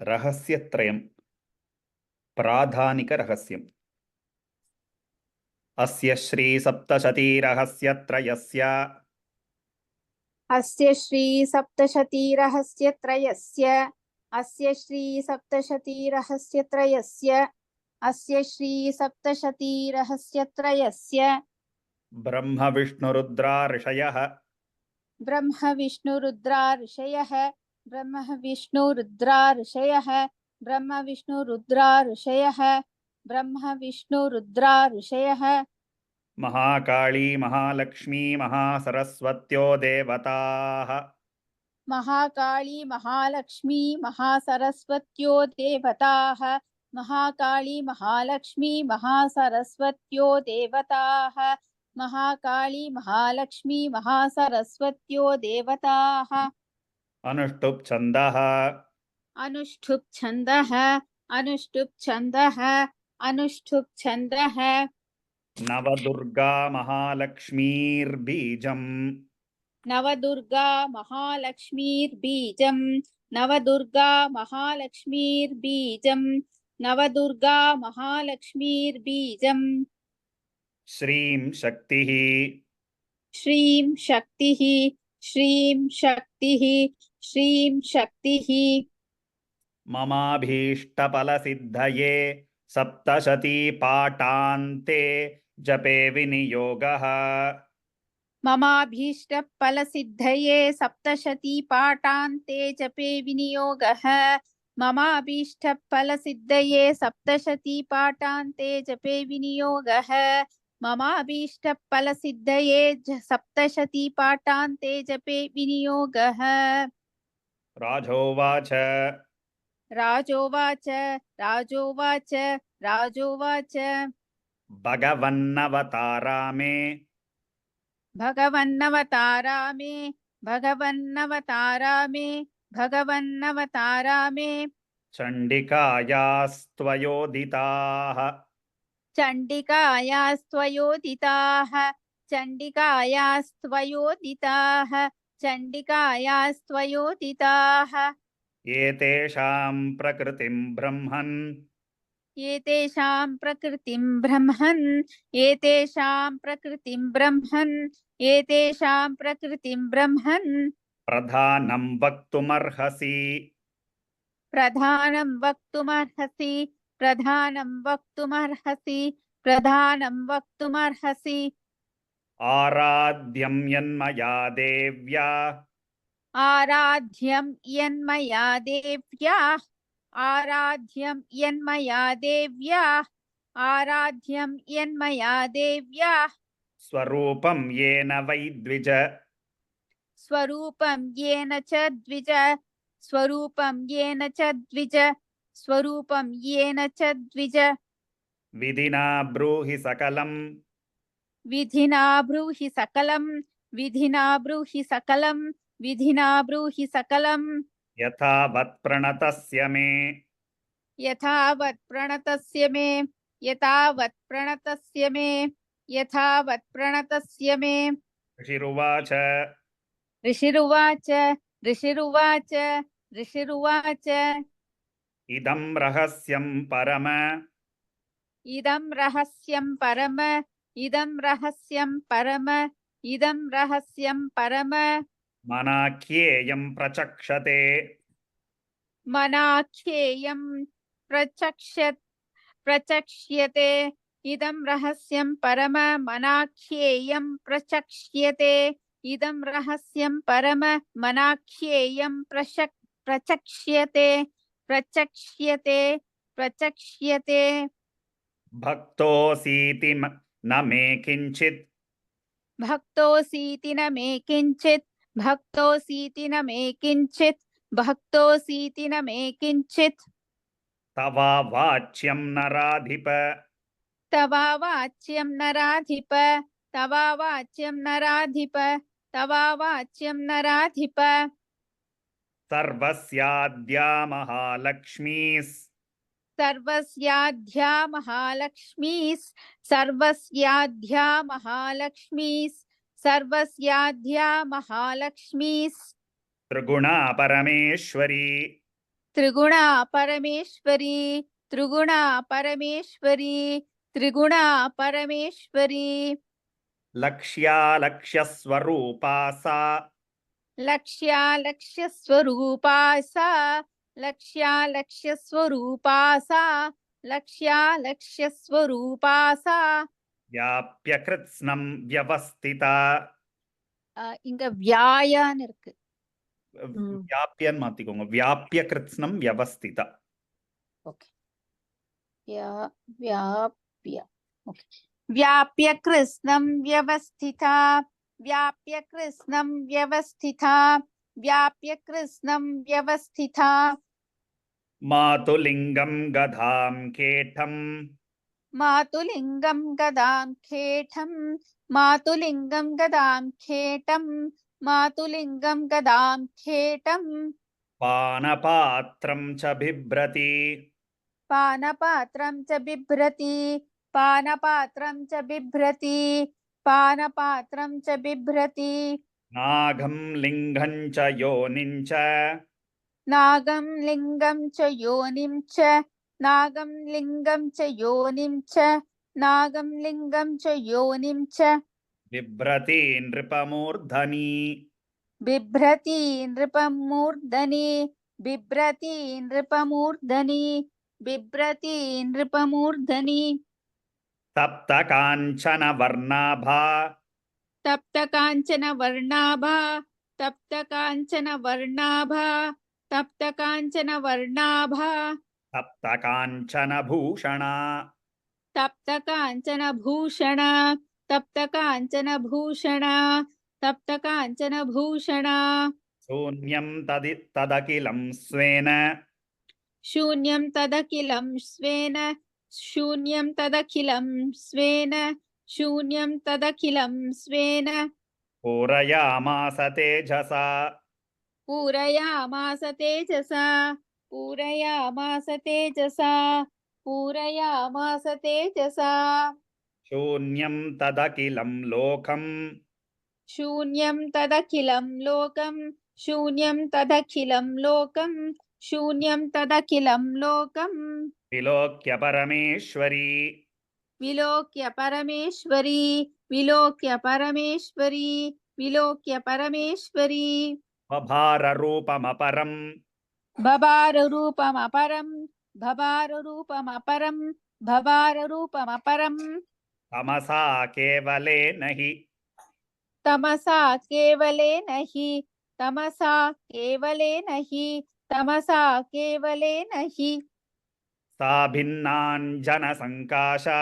रहस्यत्रयम् प्राधानिकरहस्यम् अस्य श्री सप्तशती रहस्यत्रयस्य अस्य श्री सप्तशती रहस्यत्रयस्य अस्य श्री सप्तशती रहस्यत्रयस्य अस्य श्री सप्तशती रहस्यत्रयस्य ब्रह्म विष्णुरुद्रा ऋषयः ब्रह्म विष्णुरुद्रा ऋषयः ब्रह्म विष्णुरुद्रा ऋषयः ब्रह्म विष्णुरुद्रा ऋषयः ब्रह्म विष्णुरुद्रा ऋषयः महाकाली महालक्ष्मी महासरस्वत्यो देवताः महाकाली महालक्ष्मी महासरस्वत्यो देवताः महाकाली महालक्ष्मी महासरस्वत्यो देवताः महाकाली महालक्ष्मी महासरस्वत्यो देवताः अनुष्टुप् छन्दः अनुष्ठुप् छन्दः अनुष्ठुप् छन्दः अनुष्ठुप् छन्दः नवदुर्गा महालक्ष्मीर्बीजम् नवदुर्गा महालक्ष्मीर्बीजम् नवदुर्गा महालक्ष्मीर्बीजम् नवदुर्गा महालक्ष्मीर्बीजम् श्रीं शक्तिः श्रीं शक्तिः श्रीं शक्तिः श्रीं शक्तिः ममाभीष्टफलसिद्धये सप्तशती पाठान्ते जपे विनियोगः ममाभीष्टफलसिद्धये सप्तशती पाठान्ते जपे विनियोगः ममाभीष्टफलसिद्धये सप्तशती पाठान्ते जपे विनियोगः ममाभीष्टफलसिद्धये सप्तशती पाठान्ते जपे विनियोगः राजोवाच राजोवाच राजोवाच राजोवाच भगवन्नवतारा मे भगवन्नवतारा मे भगवन्नवतारा मे भगवन्नवतारा मे चण्डिकायास्त्वयोदिताः चण्डिकायास्त्वयोदिताः चण्डिकायास्त्वयोदिताः चण्डिकायास्त्वयोदिताः एतेषां प्रकृतिं ब्रह्मन् एतेषां प्रकृतिं ब्रह्मन् एतेषां प्रकृतिं ब्रह्मन् एतेषां प्रकृतिं ब्रह्मन् प्रधानं वक्तुमर्हसि प्रधानं वक्तुमर्हसि प्रधानं वक्तुमर्हसि प्रधानं वक्तुमर्हसि आराध्यं यन्मया देव्या आराध्यं यन्मया देव्या आराध्यं यन्मया देव्या आराध्यं यन्मया देव्या स्वरूपं येन वै द्विज स्वरूपं येन च द्विज स्वरूपं येन च द्विज स्वरूपं येन च द्विज विधिना ब्रूहि सकलं विधिना ब्रूहि सकलं विधिना ब्रूहि सकलं विधिना ब्रूहि सकलं यथावत् प्रणतस्य मे यथावत् प्रणतस्य मे यथावत् प्रणतस्य मे यथावत् प्रणतस्य मे ऋषिरुवाच ऋषिरुवाच ऋषिरुवाच ऋषिरुवाच इदं रहस्यं परम इदं रहस्यं परम इदं रहस्यं परम इदं रहस्यं परम मनाख्येयं प्रचक्षते मनाख्येयं प्रचक्ष्यते इदं रहस्यं परम मनाख्येयं प्रचक्ष्यते इदं रहस्यं परम मनाख्येयं प्रचक्ष्यते प्रचक्ष्यते प्रचक्ष्यते भक्तोऽसीति न मे किञ्चित् भक्तोऽसीति न मे किञ्चित् भक्तोऽसीति न मे किञ्चित् भक्तोऽसीति न मे किञ्चित् तवा वाच्यं नराधिप तवा वाच्यं नराधिप तवा वाच्यं नराधिप तवा वाच्यं नराधिप सर्वस्याद्या महालक्ष्मीस् सर्वस्याद्या महालक्ष्मीस् सर्वस्याद्या महालक्ष्मीस् सर्वस्याद्या महालक्ष्मीस् त्रिगुणा परमेश्वरी त्रिगुणा परमेश्वरी त्रिगुणा परमेश्वरी त्रिगुणा परमेश्वरी लक्ष्यालक्ष्यस्वरूपा सा लक्ष्यालक्ष्यस्वरूपा सा लक्ष्यालक्ष्यस्वरूपा सा लक्ष्यालक्ष्यस्वरूपा सा व्याप्य कृत्स्नं व्यवस्थिता இங்க வியாயான்னு இருக்கு व्याप्यன்னு மாத்திக்கோங்க व्याप्य कृत्स्नं व्यवस्थिता ஓகே व्याप्य ओके व्याप्य कृष्णं व्यवस्थिता व्याप्य कृष्णं व्यवस्थिता व्याप्य कृष्णं व्यवस्थिता मातुलिङ्गं गधां केठं मातुलिङ्गं गदां खेटं मातुलिङ्गं गदां खेटं मातुलिङ्गं गदां खेटं पानपात्रं च बिभ्रति पानपात्रं च बिभ्रति पानपात्रं च बिभ्रति पानपात्रं च बिभ्रति नागं लिङ्गं च योनिं च नागं लिङ्गं च योनिं च नागं लिङ्गं च योनिं च नागं लिङ्गं च योनिं च बिभ्रति नृपमूर्धनि बिभ्रति नृपमूर्धनि बिभ्रति नृपमूर्धनि बिभ्रति नृपमूर्धनि तप्तकाञ्चनवर्णाभा तप्तकाञ्चनवर्णाभा तप्तकाञ्चनवर्णाभा तप्तकाञ्चनवर्णाभा तप्तकाञ्चनभूषणा तप्तकाञ्चनभूषणा तप्तकाञ्चनभूषणा तप्तकाञ्चनभूषणा शून्यं तदखिलं स्वेन शून्यं तदखिलं स्वेन शून्यं तदखिलं स्वेन शून्यं तदखिलं स्वेन पूरयामास तेजसा पूरयामास तेजसा पूरयामास तेजसा पूरयामास तेजसा शून्यं तदखिलं लोकम् शून्यं तदखिलं लोकं शून्यं तदखिलं लोकं शून्यं तदखिलं लोकं विलोक्य परमेश्वरी विलोक्य परमेश्वरी विलोक्य परमेश्वरी विलोक्य परमेश्वरी बभाररूपमपरं भबाररूपमपरं भबाररूपमपरं भबाररूपमपरं तमसा केवलेन हि तमसा केवलेन हि तमसा केवलेन हि तमसा केवलेन हि सा भिन्नाञ्जनसङ्काशा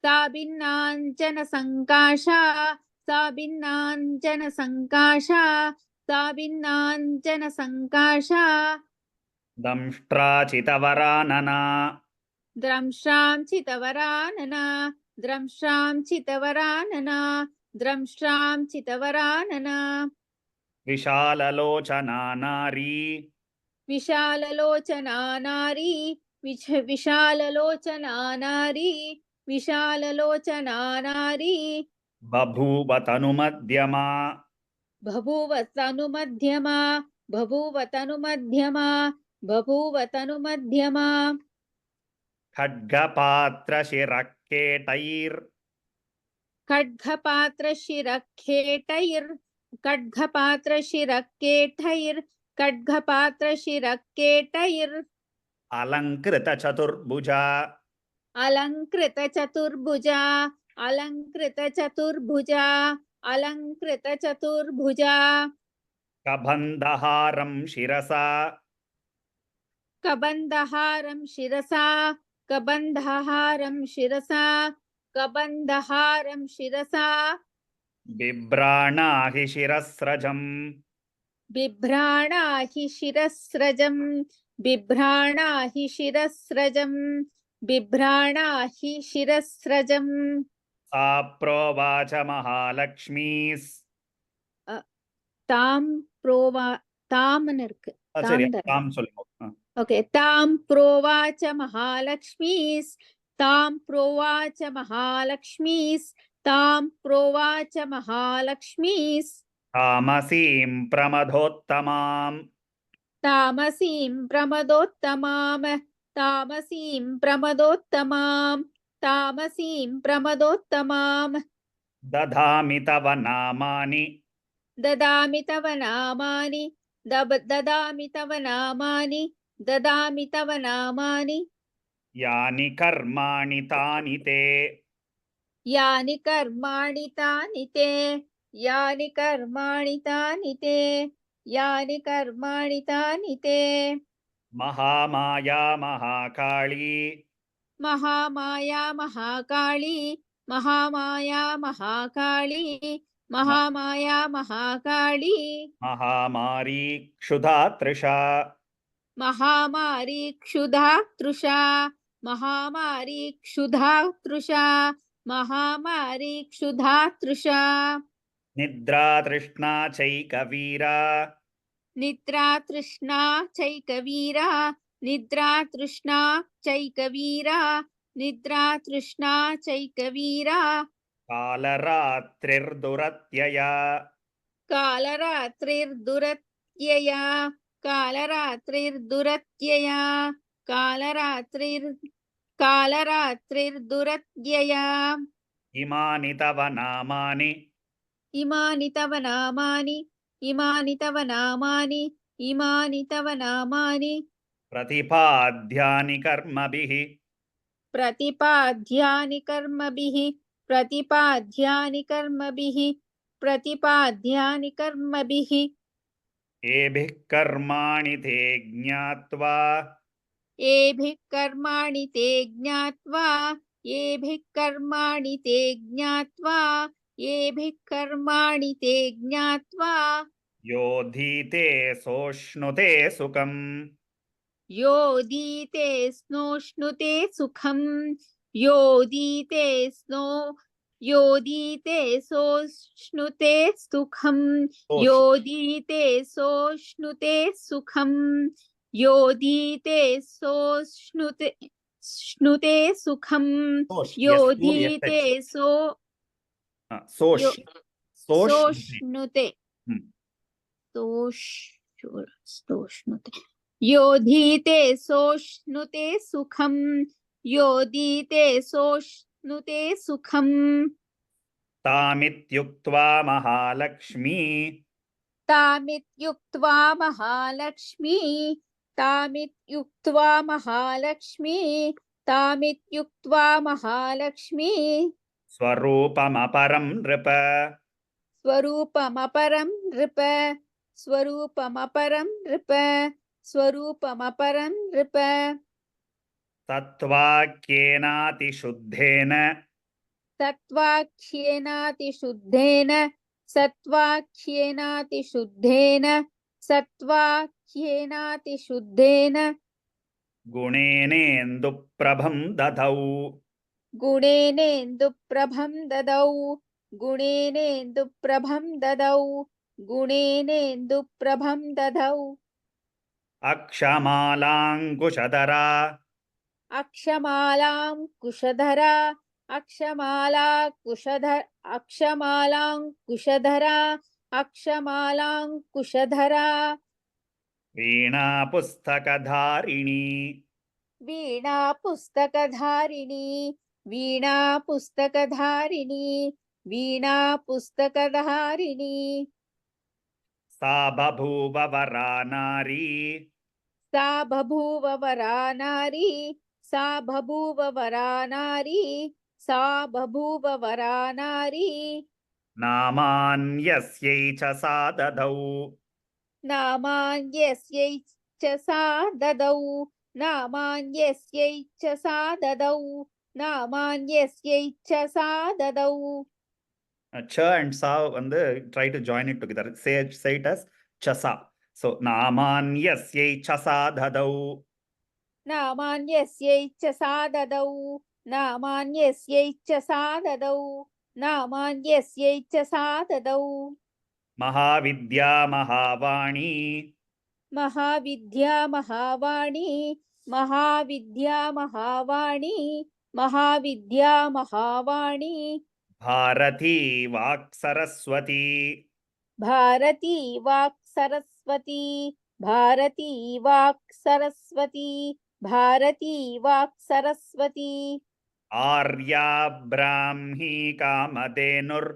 सा भिन्नाञ्जनसङ्काशा सा भिन्नाञ्जनसङ्काशा सा भिन्नाञ्जनसङ्काशा दंष्ट्राचितवरानना द्रंष्ट्रां चितवरानना द्रंष्ट्रां चितवरानना द्रंष्ट्रां चितवरानना विशाललोचना नारी विशाललोचना नारी विशाललोचना नारी विशाललोचना नारी बभूव तनुमध्यमा बभूव तनुमध्यमा बभूव तनुमध्यमा बभूव तनुमध्यमा खड्गपात्रशिरःकेटैर् खड्गपात्रशिरःखेटैर् खड्गपात्रशिरःकेटैर् खड्गपात्रशिरःकेटैर् अलङ्कृतचतुर्भुजा अलङ्कृतचतुर्भुजा अलङ्कृतचतुर्भुजा अलङ्कृतचतुर्भुजा कबन्धहारं शिरसा कबन्धहारं शिरसा कबन्धहारं शिरसा कबन्धहारं शिरसा बिभ्राणाहि शिरस्रजम् बिभ्राणा हि शिरस्रजं बिभ्राणा हि शिरस्रजं बिभ्राणा हि शिरस्रजं सा प्रोवाच महालक्ष्मीस् तां प्रोवा तामन् இருக்கு சரி தாம் தாம் சொல்லுங்க ओके तां प्रोवाच महालक्ष्मीस् तां प्रोवाच महालक्ष्मीस् तां प्रोवाच महालक्ष्मीस् तामसीं प्रमथोत्तमाम् तामसीं प्रमदोत्तमां तामसीं प्रमदोत्तमां तामसीं प्रमदोत्तमां दधामि तव नामानि ददामि तव नामानि ददामि तव नामानि ददामि तव नामानि यानि कर्माणि तानि ते यानि कर्माणि तानि ते यानि कर्माणि तानि ते यानि कर्माणि तानि ते महामाया महाकाली महामाया महाकाली महामाया महाकाली म- महामाया महाकाली महामारी क्षुधा तृषा महामारी क्षुधा तृषा महामारी क्षुधा तृषा महामारी क्षुधा तृषा निद्रा तृष्णा चैकवीरा निद्रा तृष्णा चैकवीरा निद्रा तृष्णा चैकवीरा निद्रा तृष्णा चैकवीरा कालरात्रिर्दुरत्यया कालरात्रिर्दुरत्यया कालरात्रिर्दुरत्यया कालरात्रिर्दुरत्यया इमानि तव नामानि इमानि तव नामानि इमानि तव नामानि इमानि तव नामानि प्रतिपाद्यानि कर्मभिः प्रतिपाद्यानि कर्मभिः प्रतिपाद्यानि कर्मभिः प्रतिपाद्यानि कर्मभिः एभिः कर्माणि ते ज्ञात्वा एभिः कर्माणि ते ज्ञात्वा एभिः कर्माणि ते ज्ञात्वा एभिः कर्माणि ते ज्ञात्वा योधीते सोष्णुते सुखम् योदीते स्नोष्णुते सुखम् योदीते योदीते सोष्णुते सुखम् योदीते सोष्णुते सुखम् योदीते सोष्णुते स्नुते सुखम् योधीते सोष्णुते सोष्णुते योधीते सोष्णुते सुखम् योधीते सोष्णुते सुखम् तामित्युक्त्वा महालक्ष्मी तामित्युक्त्वा महालक्ष्मी तामित्युक्त्वा महालक्ष्मी तामित्युक्त्वा महालक्ष्मी स्वरूपमपरं नृप स्वरूपमपरं नृप स्वरूपमपरं नृप स्वरूपमपरं नृप सत्वाक्येनातिशुद्धेन सत्वाख्येनातिशुद्धेन सत्वाख्येनातिशुद्धेन सत्वाख्येनातिशुद्धेन गुणेनेन्दुप्रभं दधौ गुणेनेन्दुप्रभं ददौ गुणेनेन्दुप्रभं ददौ गुणेनेन्दुप्रभं दधौ अक्षमालाङ्कुशधरा अक्षमालां कुशधरा अक्षमाला कुशधर अक्षमालां कुशधरा अक्षमालां कुशधरा वीणा पुस्तकधारिणी वीणा पुस्तकधारिणी वीणा पुस्तकधारिणी वीणा पुस्तकधारिणी सा बभूव वरा नारी सा बभूव वरा नारी सा बभूव वरा नारी सा बभूव वरा नारी नामान्यस्यै च सा ददौ नामान्यस्यै च सा ददौ नामान्यस्यै च सा ददौ नामान्यस्यै च सा ददौ Cha and sa and try to join it together. Say it as chasa. So namanyasyai chasa dadau. नामान्यस्यै च सा ददौ नामान्यस्यै च सा ददौ नामान्यस्यै च सा ददौ Mahavidya mahavani. महाविद्या महावाणी महाविद्या महावाणी महाविद्या महावाणी Bharati vak saraswati. भारती वाक् सरस्वती भारती वाक् सरस्वती भारती वाक् सरस्वती आर्या ब्राह्मी कामधेनुर्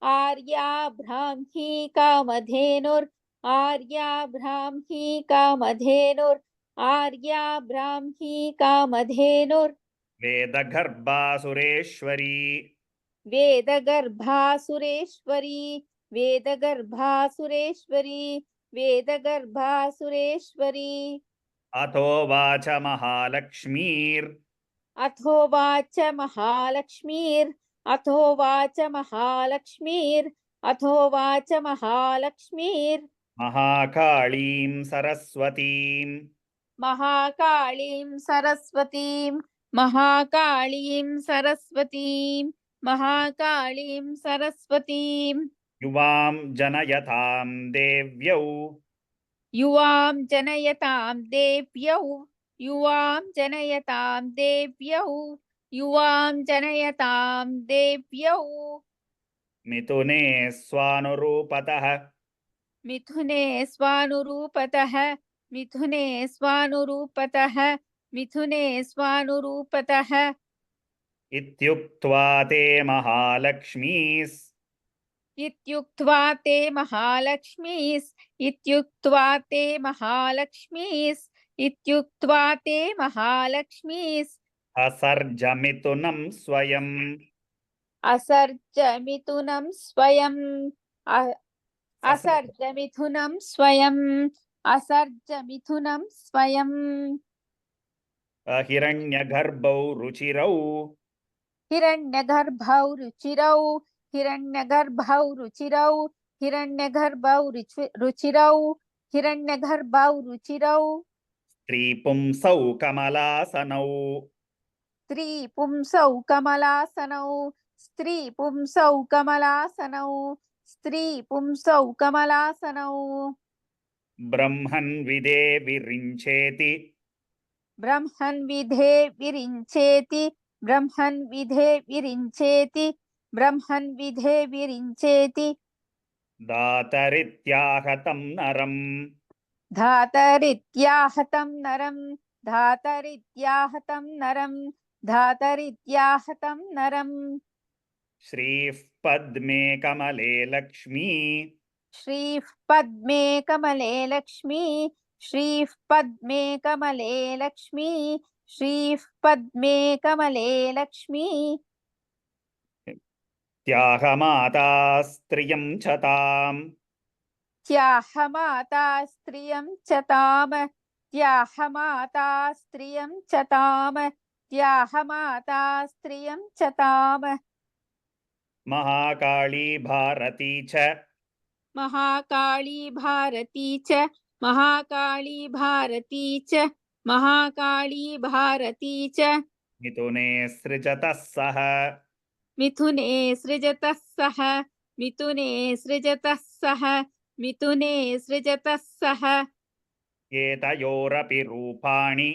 आर्या ब्राह्मी कामधेनुर् आर्या ब्राह्मी कामधेनुर् आर्या ब्राह्मी कामधेनुर् वेदगर्भा सुरेश्वरी वेदगर्भा सुरेश्वरी वेदगर्भा सुरेश्वरी वेदगर्भा सुरेश्वरी अथो वाच महालक्ष्मीर् अथोवाच महालक्ष्मीर् अथोवाच महालक्ष्मीर् अथोवाच महालक्ष्मीर् महाकाळीं सरस्वतीं महाकाळीं सरस्वतीं महाकाळीं सरस्वतीं महाकाळीं सरस्वतीं युवां जनयतां देव्यौ युवां जनयतां देव्यौ युवां जनयतां देव्यौ युवां जनयतां देव्यौ मिथुने स्वानुरूपतः मिथुने स्वानुरूपतः मिथुने स्वानुरूपतः मिथुने स्वानुरूपतः इत्युक्त्वा ते महालक्ष्मीस् इत्युक्त्वा ते महालक्ष्मीस् इत्युक्त्वा ते महालक्ष्मीस् इत्युक्त्वा ते महालक्ष्मीस् असर्जमिथुनं स्वयम् असर्ज मिथुनं स्वयम् असर्ज मिथुनं स्वयम् असर्ज मिथुनं स्वयम् हिरण्यगर्भौ रुचिरौ हिरण्यगर्भौ रुचिरौ हिरण्यगर्भौ रुचिरौ हिरण्यगर्भौ रुचिरौ हिरण्यगर्भौ रुचिरौ स्त्रीपुंसौ कमलासनौ स्त्रीपुंसौ कमलासनौ स्त्रीपुंसौ कमलासनौ स्त्रीपुंसौ कमलासनौ ब्रह्मन् विदे विरिञ्चेति ब्रह्मन् विधे विरिञ्चेति ब्रह्मन् विधे विरिञ्चेति ब्रह्मन् विधे विरिञ्चेति दातरित्याहतं नरम् धातरित्याहतं नरं धातरित्याहतं नरं धातरित्याहतं नरं श्रीः पद्मे कमले लक्ष्मी श्रीः पद्मे कमले लक्ष्मी श्रीः पद्मे कमले लक्ष्मी श्रीः पद्मे कमले लक्ष्मी त्याहमाता स्त्रियं च ताम् त्याहमाता स्त्रियं च ताम त्याहमाता स्त्रियं च ताम त्याहमाता स्त्रियं च ताम महाकाली भारती च महाकाली भारती च महाकाली भारती च महाकाली भारती च मिथुने सृजतः सह मिथुने सृजतः सह मिथुने सृजतः सह मिथुने सृजतः सह एतयोरपि रूपाणि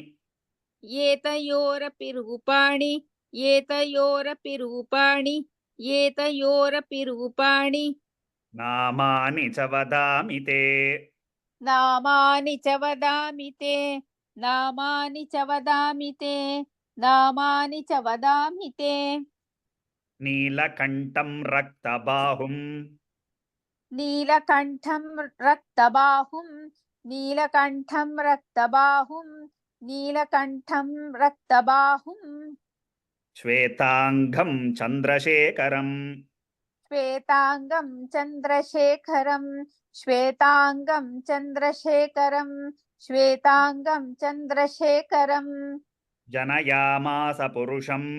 एतयोरपि रूपाणि एतयोरपि रूपाणि एतयोरपि रूपाणि नामानि च वदामि ते नामानि च वदामि ते नामानि च वदामि ते नामानि च वदामि ते नीलकण्ठं रक्तबाहुं नीलकण्ठं रक्तबाहुं नीलकण्ठं रक्तबाहुं नीलकण्ठं रक्तबाहुं श्वेताङ्गं चन्द्रशेखरम् श्वेताङ्गं चन्द्रशेखरं श्वेताङ्गं चन्द्रशेखरं श्वेताङ्गं चन्द्रशेखरं जनयामास पुरुषम्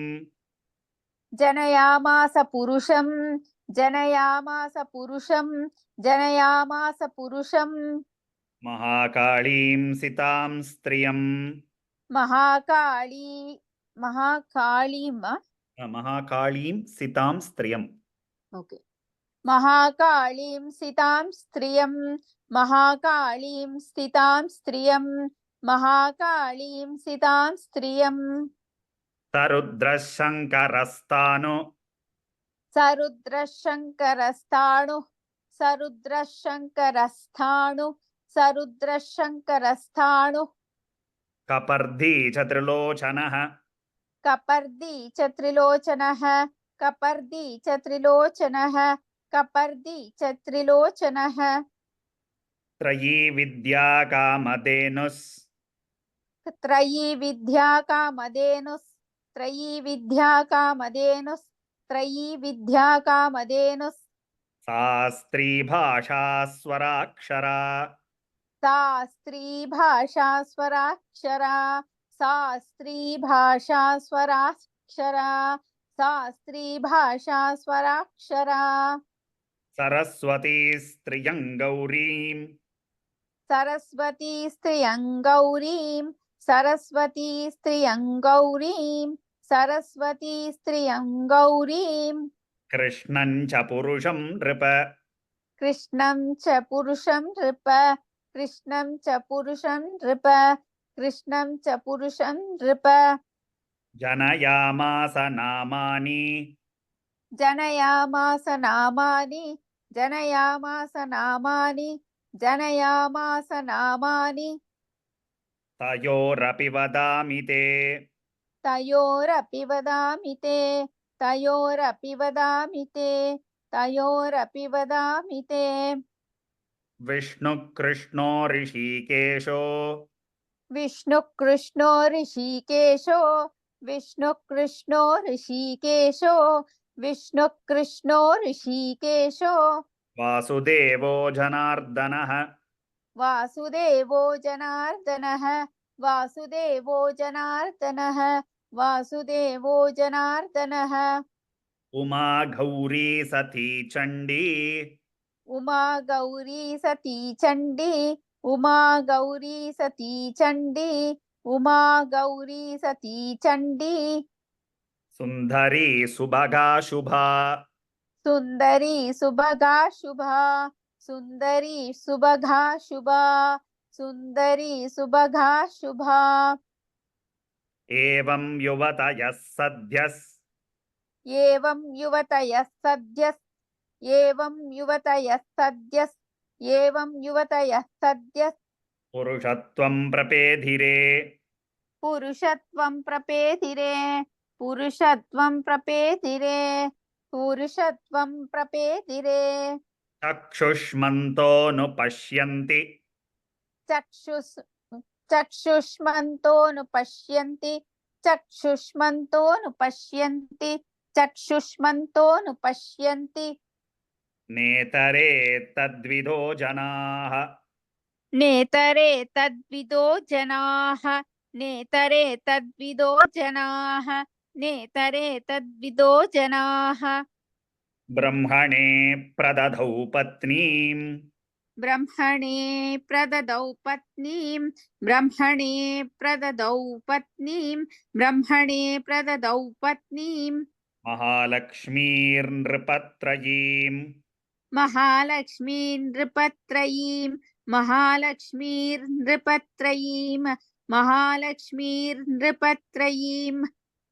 जनयामास पुरुषं जनयामास पुरुषं जनयामास पुरुषं महाकालीं सितां स्त्रियम् महाकाली महाकालीं सितां स्त्रियम् ओके महाकालीं सितां स्त्रियं महाकालीं स्थितां स्त्रियं महाकालीं सितां स्त्रियं सरुद्रशङ्करस्तानु सरुद्रशङ्करस्थाणु सरुद्रशङ्करस्थाणु सरुद्रः शङ्करस्थाणुः कपर्दी च त्रिलोचनः कपर्दी च त्रिलोचनः कपर्दी च त्रिलोचनः कपर्दी च त्रिलोचनः त्रयी विद्या कामधेनुस् त्रयी विद्या कामधेनुस् त्रयी विद्या कामधेनुस् त्रयी विद्या कामधेनुस् सा स्त्री भाषा स्वराक्षरा सा स्त्री भाषा स्वराक्षरा सा स्त्री भाषा स्वराक्षरा सा स्त्री भाषा स्वराक्षरा सरस्वती स्त्रियं गौरीं सरस्वती स्त्रियं गौरीं सरस्वती स्त्रियं गौरीं सरस्वती स्त्रियं गौरीं कृष्णं च पुरुषं नृप कृष्णं च पुरुषं नृप कृष्णं च पुरुषं नृप कृष्णं च पुरुषं नृप जनयामास नामानि जनयामास नामानि जनयामास नामानि जनयामास नामानि तयोरपि वदामि ते तयोरपि वदामि ते तयोरपि वदामि ते तयोरपि वदामि ते विष्णुकृष्णो ऋषिकेशो विष्णुकृष्णो ऋषिकेशो विष्णुकृष्णो ऋषिकेशो विष्णुकृष्णो ऋषिकेशो वासुदेवो जनार्दनः वासुदेवो जनार्दनः वासुदेवो जनार्दनः वासुदेवो जनार्दनः उमा गौरी सती चण्डी उमा गौरी सती चण्डी उमा गौरी सती चण्डी उमा गौरी सती चण्डी सुन्दरी सुभगा शुभा सुन्दरी सुभगा शुभा सुन्दरी सुभगा शुभा सुन्दरी सुभगा शुभा एवं युवतयः सद्यः एवं युवतयः सद्यः एवं युवतयः सद्यः एवं युवतयः सद्यः पुरुषत्वं प्रपेधिरे पुरुषत्वं प्रपेधिरे पुरुषत्वं प्रपेधिरे पुरुषत्वं प्रपेधिरे चक्षुष्मन्तोऽनुपश्यन्ति चक्षुष चक्षुष्मन्तोऽनुपश्यन्ति चक्षुष्मन्तोऽनुपश्यन्ति चक्षुष्मन्तोऽनुपश्यन्ति नेतरे तद्विदो जनाः नेतरे तद्विदो जनाः नेतरे तद्विदो जनाः नेतरे तद्विदो जनाः ब्रह्मणे प्रदधौ पत्नीं ब्रह्मणे प्रददौ पत्नीं ब्रह्मणे प्रददौ पत्नीं ब्रह्मणे प्रददौ पत्नीं महालक्ष्मीर्नृपत्रयीं महालक्ष्मीं नृपत्रयीं महालक्ष्मीर्नृपत्रयीं महालक्ष्मीर्नृपत्रयीं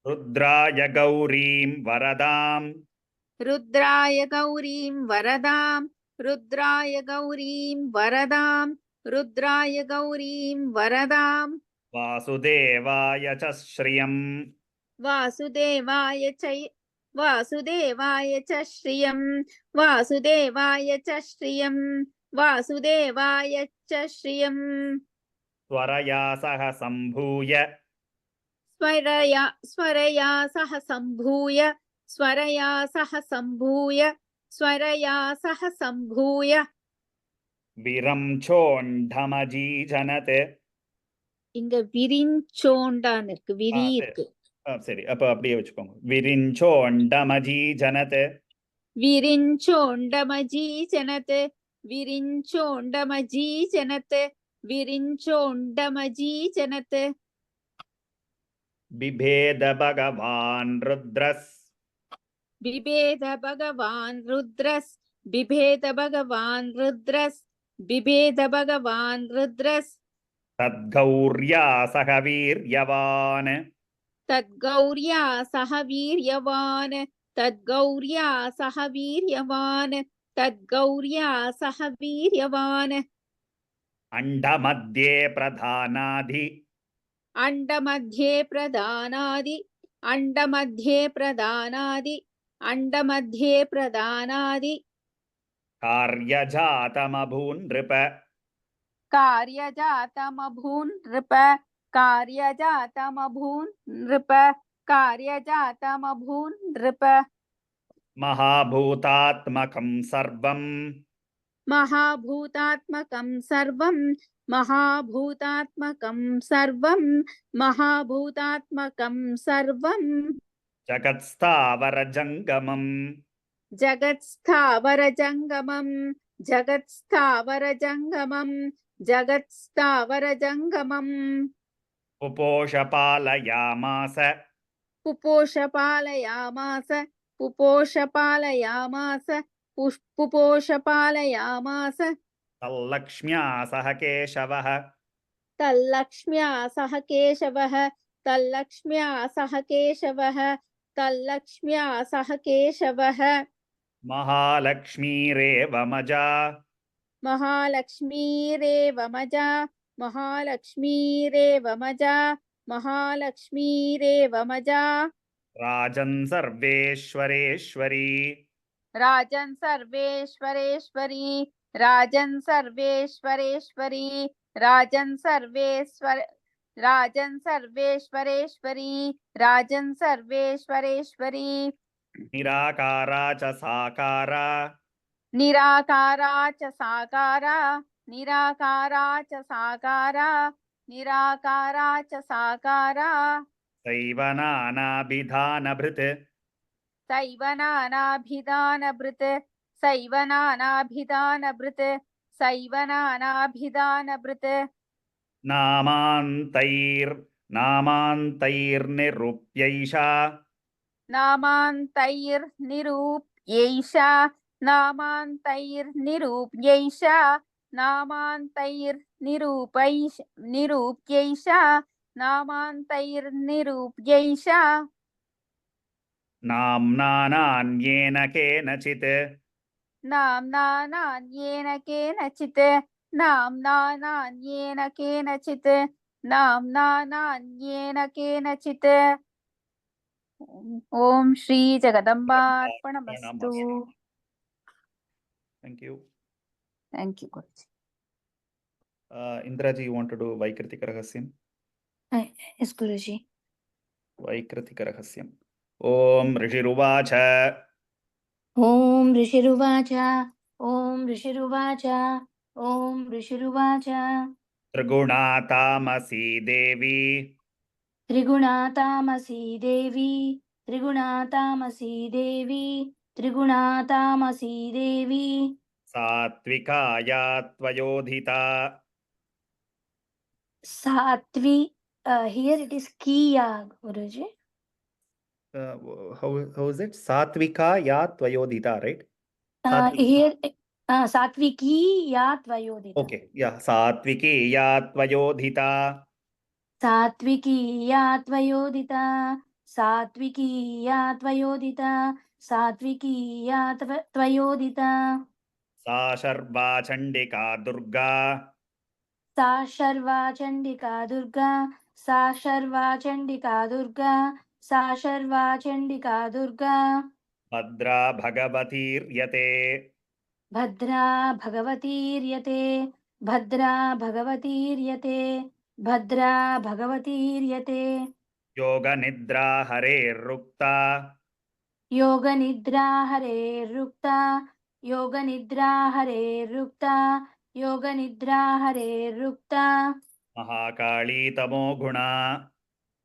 रुद्राय गौरीं वरदां रुद्राय गौरीं वरदां रुद्राय गौरीं वरदां रुद्राय गौरीं वरदां वासुदेवाय च श्रियं वासुदेवाय च वासुदेवाय च श्रियं वासुदेवाय च श्रियं वासुदेवाय च श्रियं स्वरया सह सम्भूय स्वरया सह सम्भूय स्वरया सह सम्भूय स्वरया सह सम्भूय विरंचोण्ढमजीजनत् இங்க விரிஞ்சோண்டான்னு இருக்கு விரி இருக்கு சரி அப்ப அப்படியே வச்சுக்கோங்க விரிஞ்சோண்டமஜீஜனத் விரிஞ்சோண்டமஜீஜனத் விரிஞ்சோண்டமஜீஜனத் விரிஞ்சோண்டமஜீஜனத் बिभेद भगवान् रुद्रस् बिभेद भगवान् रुद्रस् बिभेद भगवान् रुद्रस् बिभेद भगवान् रुद्रस् तद्गौर्या सह वीर्यवान् तद्गौर्या सह वीर्यवान् तद्गौर्या सह वीर्यवान् तद्गौर्या सह वीर्यवान् अंडमध्ये प्रधानाधि अंडमध्ये प्रधानादि अंडमध्ये प्रधानादि अंडमध्ये प्रधानादि कार्यजातमभून् नृप कार्यजातमभून् नृप कार्यजातमभून् नृप कार्यजातमभून् नृप महाभूतात्मकं सर्वं महाभूतात्मकं सर्वं महाभूतात्मकं सर्वं महाभूतात्मकं सर्वं जगत्स्थावरजङ्गमम् जगत्स्थावरजङ्गमं जगत्स्थावरजङ्गमं जगत्स्थावरजङ्गमम् पुपोषपालयामास पुपोषपालयामास पुपोषपालयामास पुपोषपालयामास तल्लक्ष्म्या सह केशवः तल्लक्ष्म्या सह केशवः तल्लक्ष्म्या सह केशवः तल्लक्ष्म्या सह केशवः महालक्ष्मीरेव मजा महालक्ष्मीरेव मजा महालक्ष्मीरेव मजा महालक्ष्मीरेव मजा राजन् सर्वेश्वरेश्वरी राजन् सर्वेश्वरेश्वरी राजन् सर्वेश्वरेश्वरी राजन् सर्वेश्वर राजन् सर्वेश्वरेश्वरी राजन् सर्वेश्वरेश्वरी निराकारा च साकारा निराकारा च साकारा निराकारा च साकारा निराकारा च साकारा सैव नानाभिधानभृत् सैव नानाभिधानभृत् सैव नानाभिधानभृत् सैव नानाभिधानभृत् नामान्तैर्निरूप्यैषा नामान्तैर्निरूप्यैषा नामान्तैर्निरूप्यैषा नामान्तैर्निरूप्यैषा नामान्तैर्निरूप्यैषा नाम्नान्येन केनचित् नाम्नान्येन केनचित् नाम्नान्येन केनचित् नाम्नान्येन केनचित् ओम श्री जगदम्बार्पणमस्तु Thank you. Thank you Guruji Indraji, you want to do Vaikritika Rahasyam? Yes, Guruji. Vaikritika Rahasyam. Om Rishiruvacha Om Rishiruvacha, Om Rishiruvacha, Om Rishiruvacha. Trigunatamasi Devi Trigunatamasi Devi, Trigunatamasi Devi, Trigunatamasi Devi. Satvikaya Tvayodhita. Satvi, here it is Kiya, Guruji. How is it? Satvika ya Tvayodhita, right? Here, Satviki ya Tvayodhita. Okay, yeah. Satviki ya Tvayodhita. Satviki ya Tvayodhita. Satviki ya Tvayodhita. Satviki ya Tvayodhita. Sa Sharva Chandika Durga. Sa Sharva Chandika Durga. Sa Sharva Chandika Durga. Sa Sharva Chandika Durga. Bhadra Bhagavatir Yate. Bhadra Bhagavatir Bhadra Bhagavatir Bhadra Bhagavatir Yoga Nidra Hare Rukta. Yoga Nidra Hare Rukta. Yoga Nidra Hare Rukta. Yoga Nidra Hare Rukta. Mahakali Tamo Guna.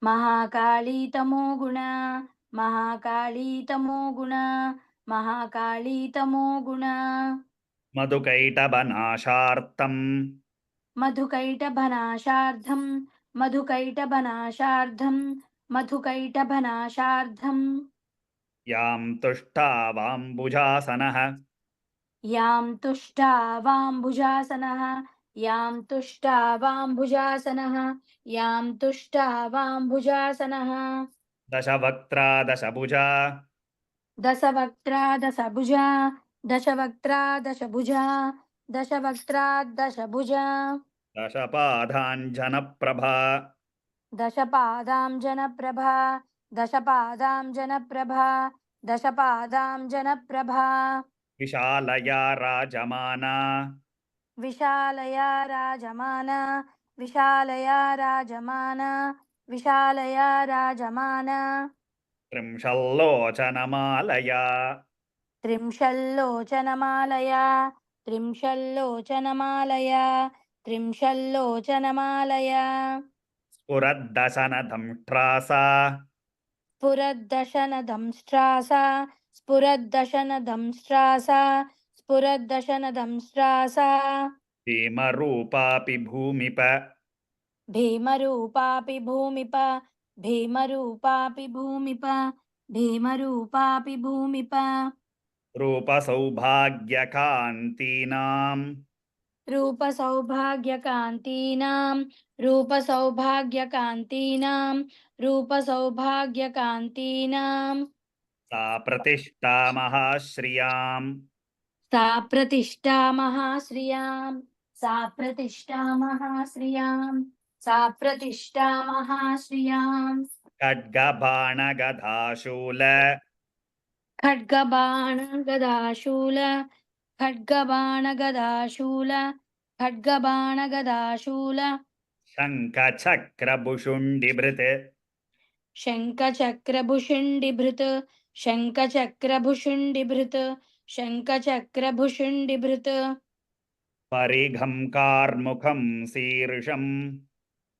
Mahakali Tamo Guna. Mahakali Tamo Guna. Mahakali Tamo Guna. Madhukaita Banashartam. Madhukaita Banashardham. Madhukaita Banashardham. Madhukaita Banashardham. Yam Tushta Vambujasanaha. Yam Tushta Vambujasanaha. Yam Tushta Vambujasanaha. Yam Tushta Vambujasanaha. Dashavaktra Dashabhuja. Dasavaktra Dasabhuja. Dashavaktra Dashabhuja. Dashavaktra Dashabhuja. दशपादाञ्जनप्रभा दशपादाञ्जनप्रभा दशपादाञ्जनप्रभा दशपादाञ्जनप्रभा विशालया राजमाना विशालया राजमाना विशालया राजमाना विशालया राजमाना त्रिंशल्लोचनमालया त्रिंशल्लोचनमालया त्रिंशल्लोचनमालया त्रिंशल्लोचनमालया स्फुरद्दशनदंष्ट्रासा स्फुरद्दशनदंष्ट्रासा स्फुरद्दशनदंष्ट्रासा स्फुरद्दशनदंष्ट्रासा भीमरूपापि भूमिप भीमरूपापि भूमिप भीमरूपापि भूमिप भीमरूपापि भूमिप रूपसौभाग्यकान्तीनां रूपसौभाग्यकान्तीनां रूपसौभाग्यकान्तीनां रूपसौभाग्यकान्तीनां सा प्रतिष्ठा महाश्रियाम् सा प्रतिष्ठा महाश्रियां सा प्रतिष्ठा महाश्रियां सा प्रतिष्ठा महाश्रियां खड्गबाणगदाशूल खड्गबाणगदाशूल खड्गबाणगदाशूल खड्गबाणगदाशूल शङ्खचक्रभुषुण्डिभृत् शङ्खचक्रभुषुण्डिभृत् शङ्खचक्रभुषुण्डिभृत् शङ्खचक्रभुषुण्डिभृत् परिघं कार्मुकं शीर्षम्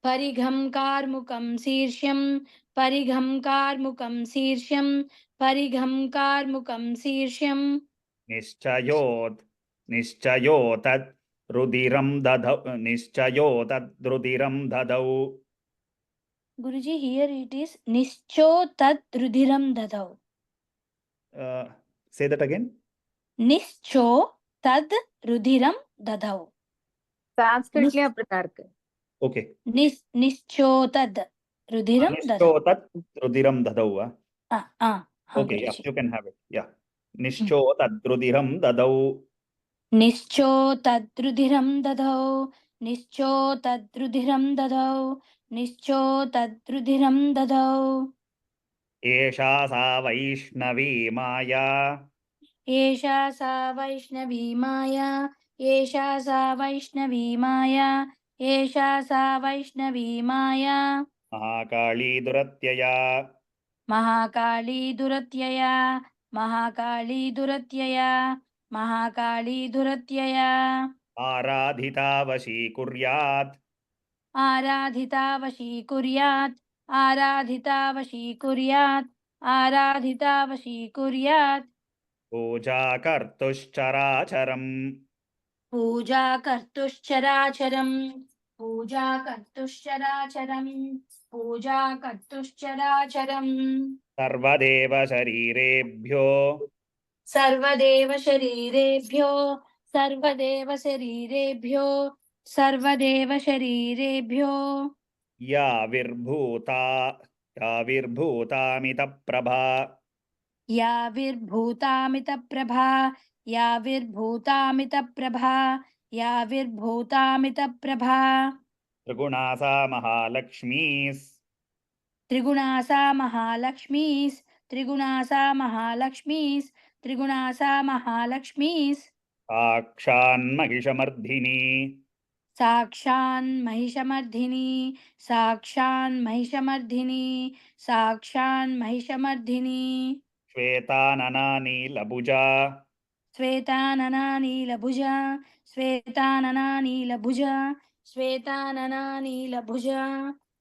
परिघं कार्मुकं शीर्ष्यं परिघं कार्मुकं शीर्ष्यं परिघं कार्मुकं शीर्ष्यं निश्चयोतद् रुधिरं दधौ निश्चयोतद्रुधिरं ददौ गुरुजी हियर इट इज निश्चो तत् रुधिरं ददौ से दट अगेन निश्चो तद रुधिरं ददौ சான்ஸ்கிரிட்லயும் அப்படித்தான் இருக்கு. ओके निश्चो तद रुधिरं ददौ निश्चोतद् रुधिरं ददौ वा okay yeah Guruji you can have it yeah निश्चोतद्रुधिरं ददौ निश्चो तद्रुधिरं ददौ निश्चो तद्रुधिरं ददौ निश्चो तद्रुधिरं ददौ एषा सा वैष्णवी माया एषा सा वैष्णवी माया एषा सा वैष्णवी माया एषा सा वैष्णवी माया महाकाली दुरत्यया महाकाली दुरत्यया महाकाली दुरत्यया महाकाली दुरत्यया आराधिता वशीकुर्यात् आराधिता वशीकुर्यात् आराधिता वशीकुर्यात् आराधिता वशीकुर्यात् पूजा कर्तुश्चराचरम् पूजा कर्तुश्चराचरम् पूजा कर्तुश्चराचरम् पूजा कर्तुश्चराचरम् सर्वदेव शरीरेभ्यो सर्वदेव शरीरेभ्यो सर्वदेव शरीरेभ्यो सर्वदेव शरीरेभ्यो याविर्भूतामितप्रभा याविर्भूतामितप्रभा याविर्भूतामितप्रभा याविर्भूतामितप्रभा त्रिगुणा सा महालक्ष्मीस् त्रिगुणा सा महालक्ष्मीस् त्रिगुणा सा महालक्ष्मीस् त्रिगुणा सा महालक्ष्मीस् साक्षान्महिषमर्धिनी साक्षान्महिषमर्धिनी साक्षान्महिषमर्धिनी साक्षान्महिषमर्धिनी श्वेतानना नीलभुजा श्वेतानना नीलभुजा श्वेतानना नीलभुजा श्वेतानना नीलभुजा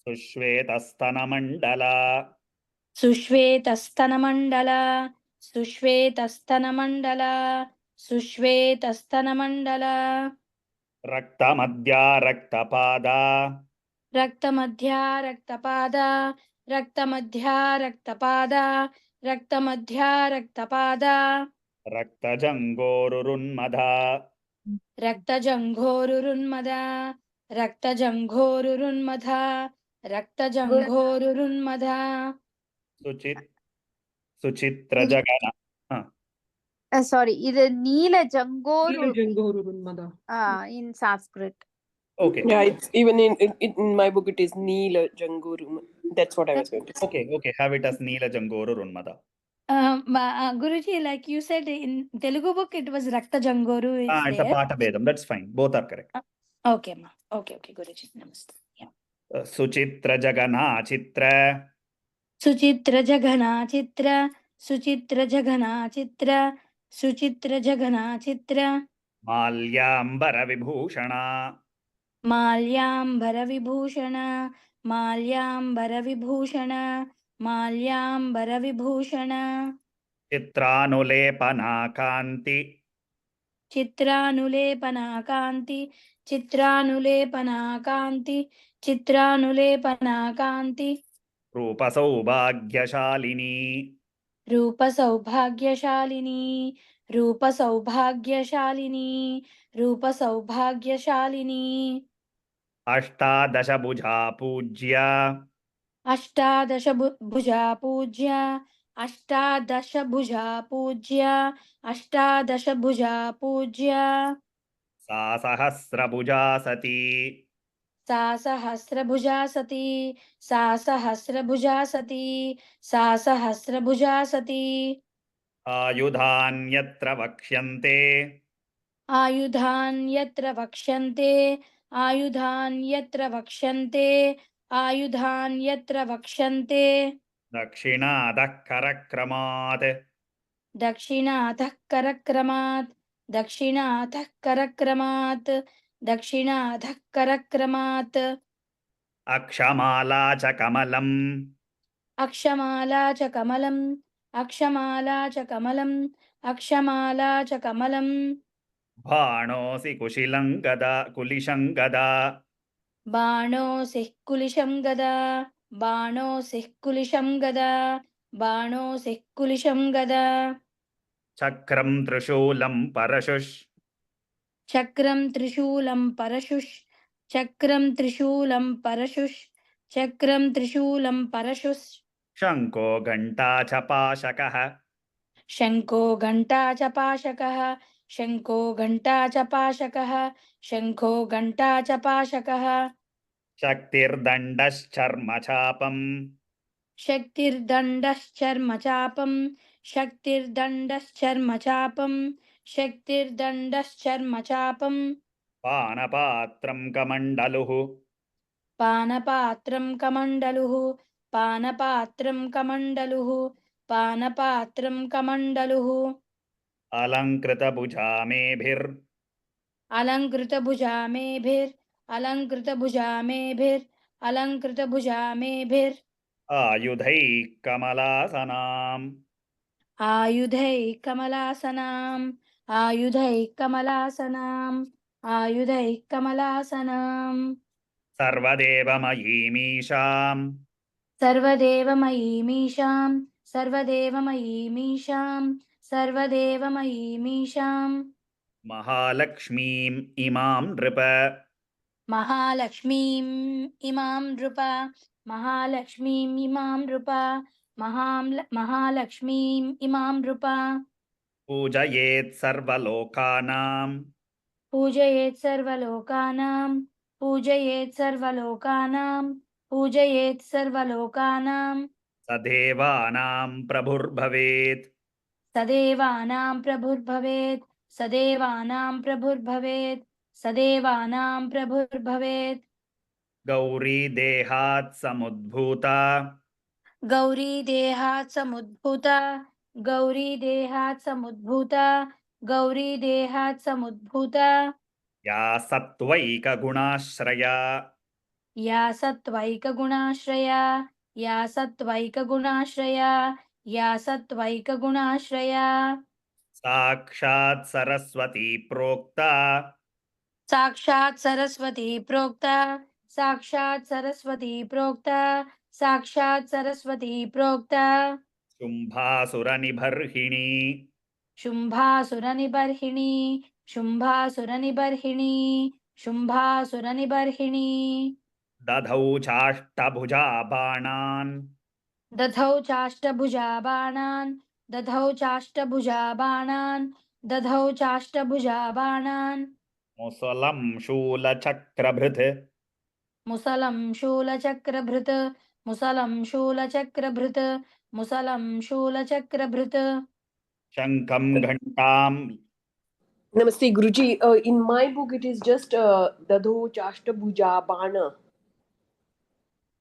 सुश्वेतस्तनमण्डला सुश्वेतस्तनमण्डला सुश्वेतस्तनमण्डला सुश्वेतस्तनमण्डला रक्तमद्या रक्तपादा रक्तमध्या रक्तपादा रक्तमध्या रक्तपादा रक्तमध्या रक्तपादा रक्तजङ्घोरुन्मदा रक्तजङ्घोरुन्मदा रक्तजङ्घोरुन्मदा रक्तजङ्घोरुन्मदा सुचित्रजगन சாரி, இது நீல ஜங்கோரு Neela Jangorunmada. In Sanskrit. Okay. Yeah, it's even in my book it is Neela Jangoru. That's what I was going to say. Okay. Have it as Neela Jangoru Runmada. Guruji, like you said in Telugu book, it was Rakta Jangoru is It's a there. Pata Bedam. That's fine. Both are correct. Okay, ma. Okay, Guruji. Namaste. Yeah. Suchitra Jagana Chitra. Suchitra Jagana Chitra. Suchitra Jagana Chitra. Suchitra Jagana Chitra. Malyambara Vibhushana. Malyambara Vibhushana. Malyambara Vibhushana. Malyambara Vibhushana. Chitranulepana Kanti. Chitranulepana Kanti. Chitranulepana Kanti. Chitranulepana Kanti. Rupa Saubhagyashalini. रूपसौभाग्यशालिनी रूपसौभाग्यशालिनी रूपसौभाग्यशालिनी Ashtadashabhuja Pujya. भुजा पूज्य अष्टादशभुजा पूज्य अष्टादशभुजा पूज्य Sa Sahasrabhuja Sati. सा सहस्रभुजा सती सा सहस्रभुजा सती सा सहस्रभुजा सती Ayudhanyatra Vakshante. आयुधान् यत्र वक्ष्यन्ते आयुधान् यत्र वक्ष्यन्ते आयुधान् यत्र वक्ष्यन्ते Dakshinadaः Karakramat. दक्षिणातः करक्रमात् दक्षिणातः करक्रमात् दक्षिणातः करक्रमात् Akshamala cha Kamalam. अक्षमाला च कमलम् अक्षमाला च कमलम् अक्षमाला च कमलम् Bhanosi Kushilangada Kulishangada. बाणोऽसिः कुलिशं गदा बाणोऽसिः कुलिशं गदा बाणोऽसिः कुलिशं गदा Chakram Trishulam Parashush. चक्रं त्रिशूलं परशुः चक्रं त्रिशूलं परशुः चक्रं त्रिशूलं परशुः Shanko Ganta Chapashakaha. शङ्को घण्टा च पाशकः शङ्को घण्टा च पाशकः शङ्खो घण्टा च पाशकः Shaktirdandashcharmachapam. शक्तिर्दण्डश्चर्मचापं शक्तिर्दण्डश्चर्मचापं शक्तिर्दण्डश्चर्मचापं Panapatram Kamandaluh. पानपात्रं कमण्डलुः पानपात्रं कमण्डलुः पानपात्रं कमण्डलुः Alankrita Bhujamebhir. अलङ्कृतभुजामेभिर् अलङ्कृतभुजामेभिर् अलङ्कृतभुजामेभिर् Ayudhai Kamalasanam. आयुधैः कमलासनाम् आयुधैः कमलासनाम् आयुधैः कमलासनाम् Sarvadevamayimisham. सर्वदेवमयीमीशां सर्वदेवमयीमीशां सर्वदेवमयीमीशां Mahalakshmim Imam Nripa. महालक्ष्मीम् इमां नृप महालक्ष्मीम् इमां नृप महालक्ष्मीम् इमां नृप Pujayet Sarvalokanam. पूजयेत् सर्वलोकानां पूजयेत् सर्वलोकानां पूजयेत् सर्वलोकानां Sadevanam Prabhurbhavet. सदेवानां प्रभुर्भवेत् सदेवानां प्रभुर्भवेत् सदेवानां प्रभुर्भवेत् Gauri Dehat Samudbhuta. गौरी देहात् समुद्भूता गौरी देहात् समुद्भूता गौरी देहात् समुद्भूता Ya Satvaika Gunashraya. या सत्त्वैकगुणाश्रया या सत्त्वैकगुणाश्रया या सत्त्वैकगुणाश्रया Sakshat Saraswati Prokta. साक्षात् सरस्वती प्रोक्ता साक्षात् सरस्वती प्रोक्ता साक्षात् सरस्वती प्रोक्ता Shumbhasuranibarhini. शुम्भासुरनिबर्हिणी शुम्भासुरनिबर्हिणी शुम्भासुरनिबर्हिणी Dadhau Chashtabhuja Banan. दधौ चाष्टभुजा बाणान् दधौ चाष्टभुजा बाणान् दधौ चाष्टभुजा बाणान् मुसलं शूलचक्रभृत् मुसलं शूलचक्रभृत् मुसलं शूलचक्रभृत् मुसलं शूलचक्रभृत् शङ्खं घण्टां Namaste, Guruji. In my book, it is just Dadho Chashtabhuja Bana.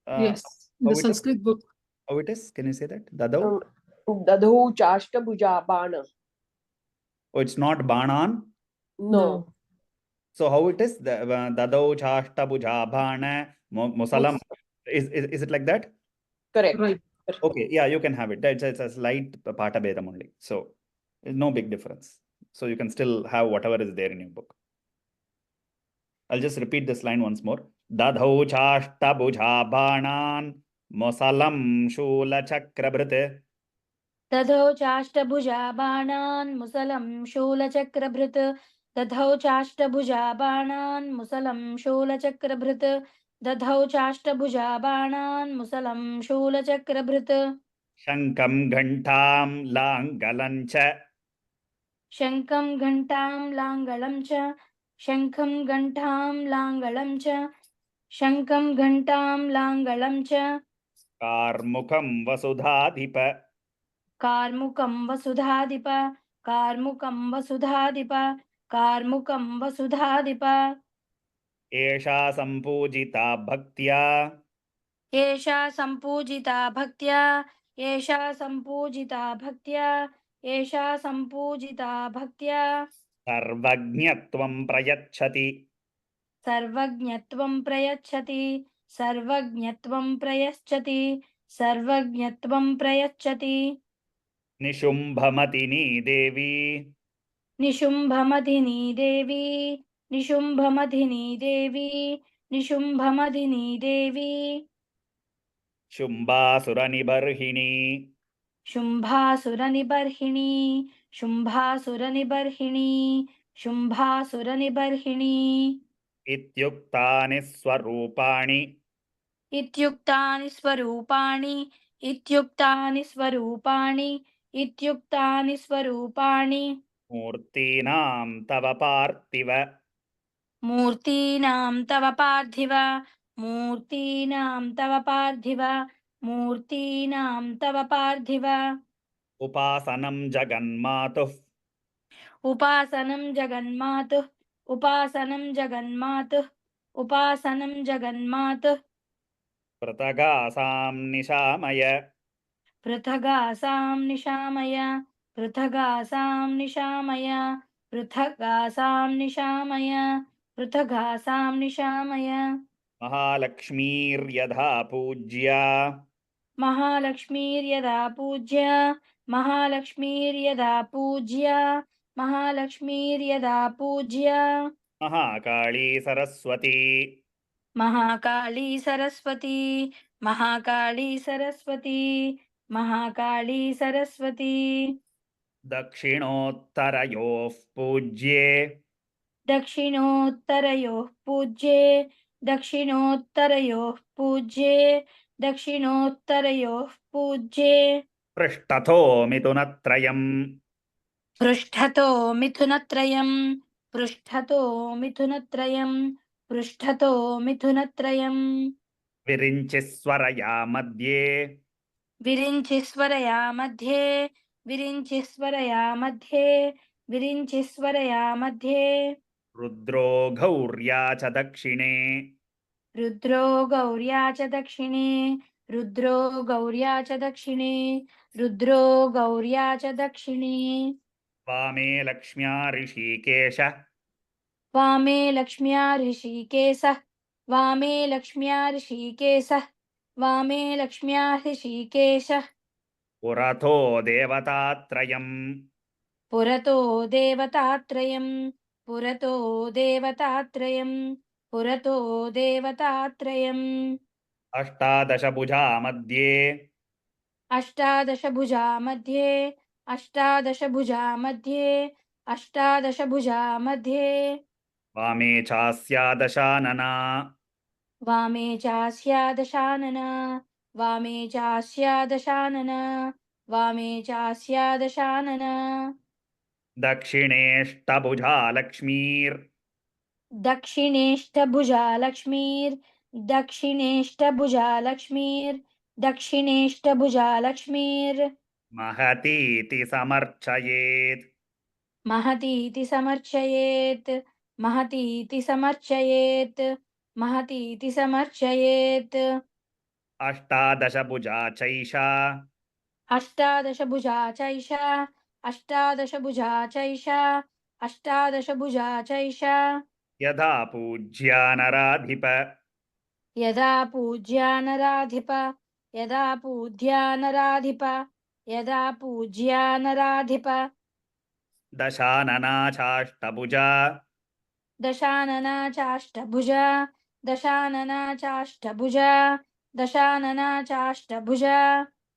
Yes, how the it is? Sanskrit book. How it is? Can you say that? Dadau? Dadho Chashtabhuja Bana. Oh, it's not Banan. No. So how it is? The Dadau Chashtabhuja Bana Musalam. Is it like that? Correct. Right. Okay, yeah, you can have it. It's a slight Pata Bedam only. So no big difference. So you can still have whatever is there in your book. I'll just repeat this line once more. Dadhau Chashtabhuja Banan Musalam Shulachakravrit. दधौ चाष्टभुजा बाणान् मुसलं शूलचक्रभृत् दधौ चाष्टभुजा बाणान् मुसलं शूलचक्रभृत् दधौ चाष्टभुजा बाणान् मुसलं शूलचक्रभृत् शङ्खं घण्टां लाङ्गलं च शङ्खं घण्टां लाङ्गलं च शङ्खं घण्टां लाङ्गलं च शङ्खं घण्टां लाङ्गलं च कार्मुकं वसुधाधिप कार्मुकं वसुधाधिप कार्मुकं वसुधाधिप कार्मुकं वसुधाधिप एषा सम्पूजिता भक्त्या एषा सम्पूजिता भक्त्या एषा सम्पूजिता भक्त्या एषा सम्पूजिता भक्त्या सर्वज्ञत्वं प्रयच्छति सर्वज्ञत्वं प्रयच्छति सर्वज्ञत्वं प्रयच्छति सर्वज्ञत्वं प्रयच्छति निशुम्भमतिनी देवी निशुम्भमधिनी देवी निशुम्भमधिनी देवी निशुम्भमधिनी देवी शुम्भासुरनिबर्हिणी शुम्भासुरनिबर्हिणी शुम्भासुरनिबर्हिणी शुम्भासुरनिबर्हिणी इत्युक्तानि स्वरूपाणि इत्युक्तानि स्वरूपाणि इत्युक्तानि स्वरूपाणि इत्युक्तानि स्वरूपाणि मूर्तीनां तव पार्थिव मूर्तीनां तव पार्थिव मूर्तीनां तव पार्थिव मूर्तीनां तव पार्थिव उपासनं जगन्मातुः उपासनं जगन्मातुः उपासनं जगन्मातुः उपासनं जगन्मातुः पृथगासां निशामय पृथगासां निशामय पृथगासां निशामय पृथगासां निशामय पृथगासां निशामय महालक्ष्मीर्यथा पूज्या महालक्ष्मीर्यदा पूज्य महालक्ष्मीर्यदा पूज्य महालक्ष्मीर्यदा पूज्य महाकाली सरस्वती महाकाली सरस्वती महाकाली सरस्वती महाकाली सरस्वती दक्षिणोत्तरयोः पूज्ये दक्षिणोत्तरयोः पूज्ये दक्षिणोत्तरयोः पूज्ये दक्षिणोत्तरयोः पूज्ये पृष्ठतो मिथुनत्रयम् पृष्ठतो मिथुनत्रयम् पृष्ठतो मिथुनत्रयम् पृष्ठतो मिथुनत्रयम् विरिञ्चिस्वरया मध्ये विरिञ्चिस्वरया मध्ये विरिञ्चिस्वरया मध्ये विरिञ्चिस्वरया मध्ये रुद्रो गौर्या च दक्षिणे रुद्रो गौर्या च दक्षिणे रुद्रो गौर्या च दक्षिणे रुद्रो गौर्या च दक्षिणे वामे लक्ष्म्या ऋषिकेश वामे लक्ष्म्या ऋषिकेशः वामे लक्ष्म्या ऋषिकेशः वामे लक्ष्म्या ऋषिकेशः पुरतो देवतात्रयम् पुरतो देवतात्रयम् पुरतो देवतात्रयम् पुरतो देवतात्रयम् अष्टादशभुजा मध्ये अष्टादशभुजा मध्ये अष्टादशभुजा मध्ये अष्टादशभुजा मध्ये वामे चास्या दशानना वामे चास्या दशानना वामे चास्या दशानना वामे चास्या दशानना दक्षिणेष्टभुजा लक्ष्मीर् दक्षिणेष्टभुजा लक्ष्मीर् दक्षिणेष्टभुजा लक्ष्मीर् दक्षिणेष्टभुजा लक्ष्मीर् महतीति समर्चयेत् महतीति समर्चयेत् महतीति समर्चयेत् महतीति समर्चयेत् अष्टादशभुजा चैषा अष्टादशभुजा चैषा अष्टादशभुजा चैषा अष्टादशभुजा चैषा यदा पूज्या नराधिप यदा पूज्या नराधिप यदा पूज्या नराधिप यदा पूज्या नराधिप दशानना चाष्टभुजा दशानना चाष्टभुजा दशानना चाष्टभुजा दशानना चाष्टभुजा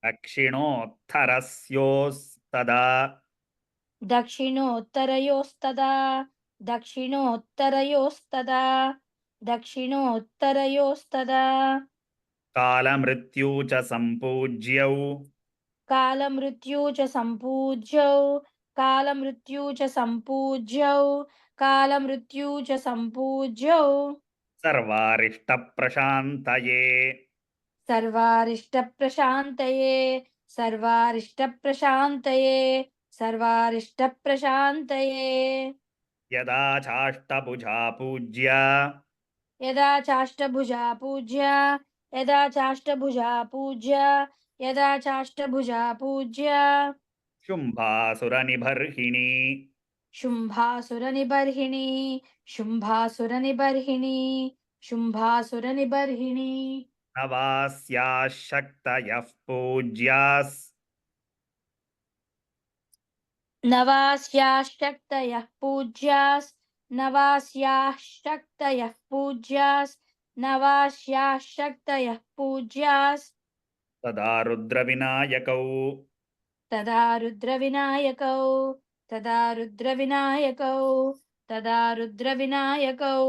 दक्षिणोत्तरस्योस्तदा दक्षिणोत्तरयोस्तदा दक्षिणोत्तरयोस्तदा दक्षिणोत्तरयोस्तदा कालमृत्यु च सम्पूज्यौ कालमृत्यु च सम्पूज्यौ कालमृत्यु च सम्पूज्यौ कालमृत्यु च सम्पूज्यौ सर्वारिष्टप्रशान्तये सर्वारिष्टप्रशान्तये सर्वारिष्टप्रशान्तये सर्वारिष्टप्रशान्तये यदा चाष्टभुजा पूज्या यदा चाष्टभुजा पूज्या यदा चाष्टभुजा पूज्या यदा चाष्टभुजा पूज्या शुम्भासुरनिबर्हिणी शुम्भासुरनिबर्हिणी शुम्भासुरनिबर्हिणी शुम्भासुरनिबर्हिणी नवास्याः शक्तयः पूज्यास् नवास्याः शक्तयः पूज्यास् नवास्याः शक्तयः पूज्यास् नवास्याः शक्तयः पूज्यास् तदा रुद्रविनायकौ तदा रुद्रविनायकौ तदा रुद्रविनायकौ तदा रुद्रविनायकौ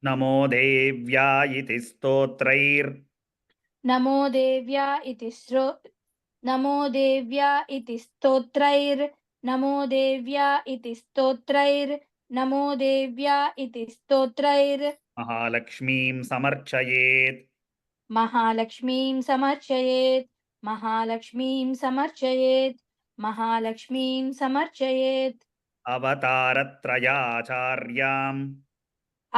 नमो देव्या इति स्तोत्रैर् नमो देव्या इति नमो देव्या इति स्तोत्रैर् नमो देव्या इति स्तोत्रैर् नमो देव्या इति स्तोत्रैर् महालक्ष्मीं समर्चयेत् महालक्ष्मीं समर्चयेत् महालक्ष्मीं समर्चयेत् महालक्ष्मीं समर्चयेत् अवतारत्रयाचार्याम्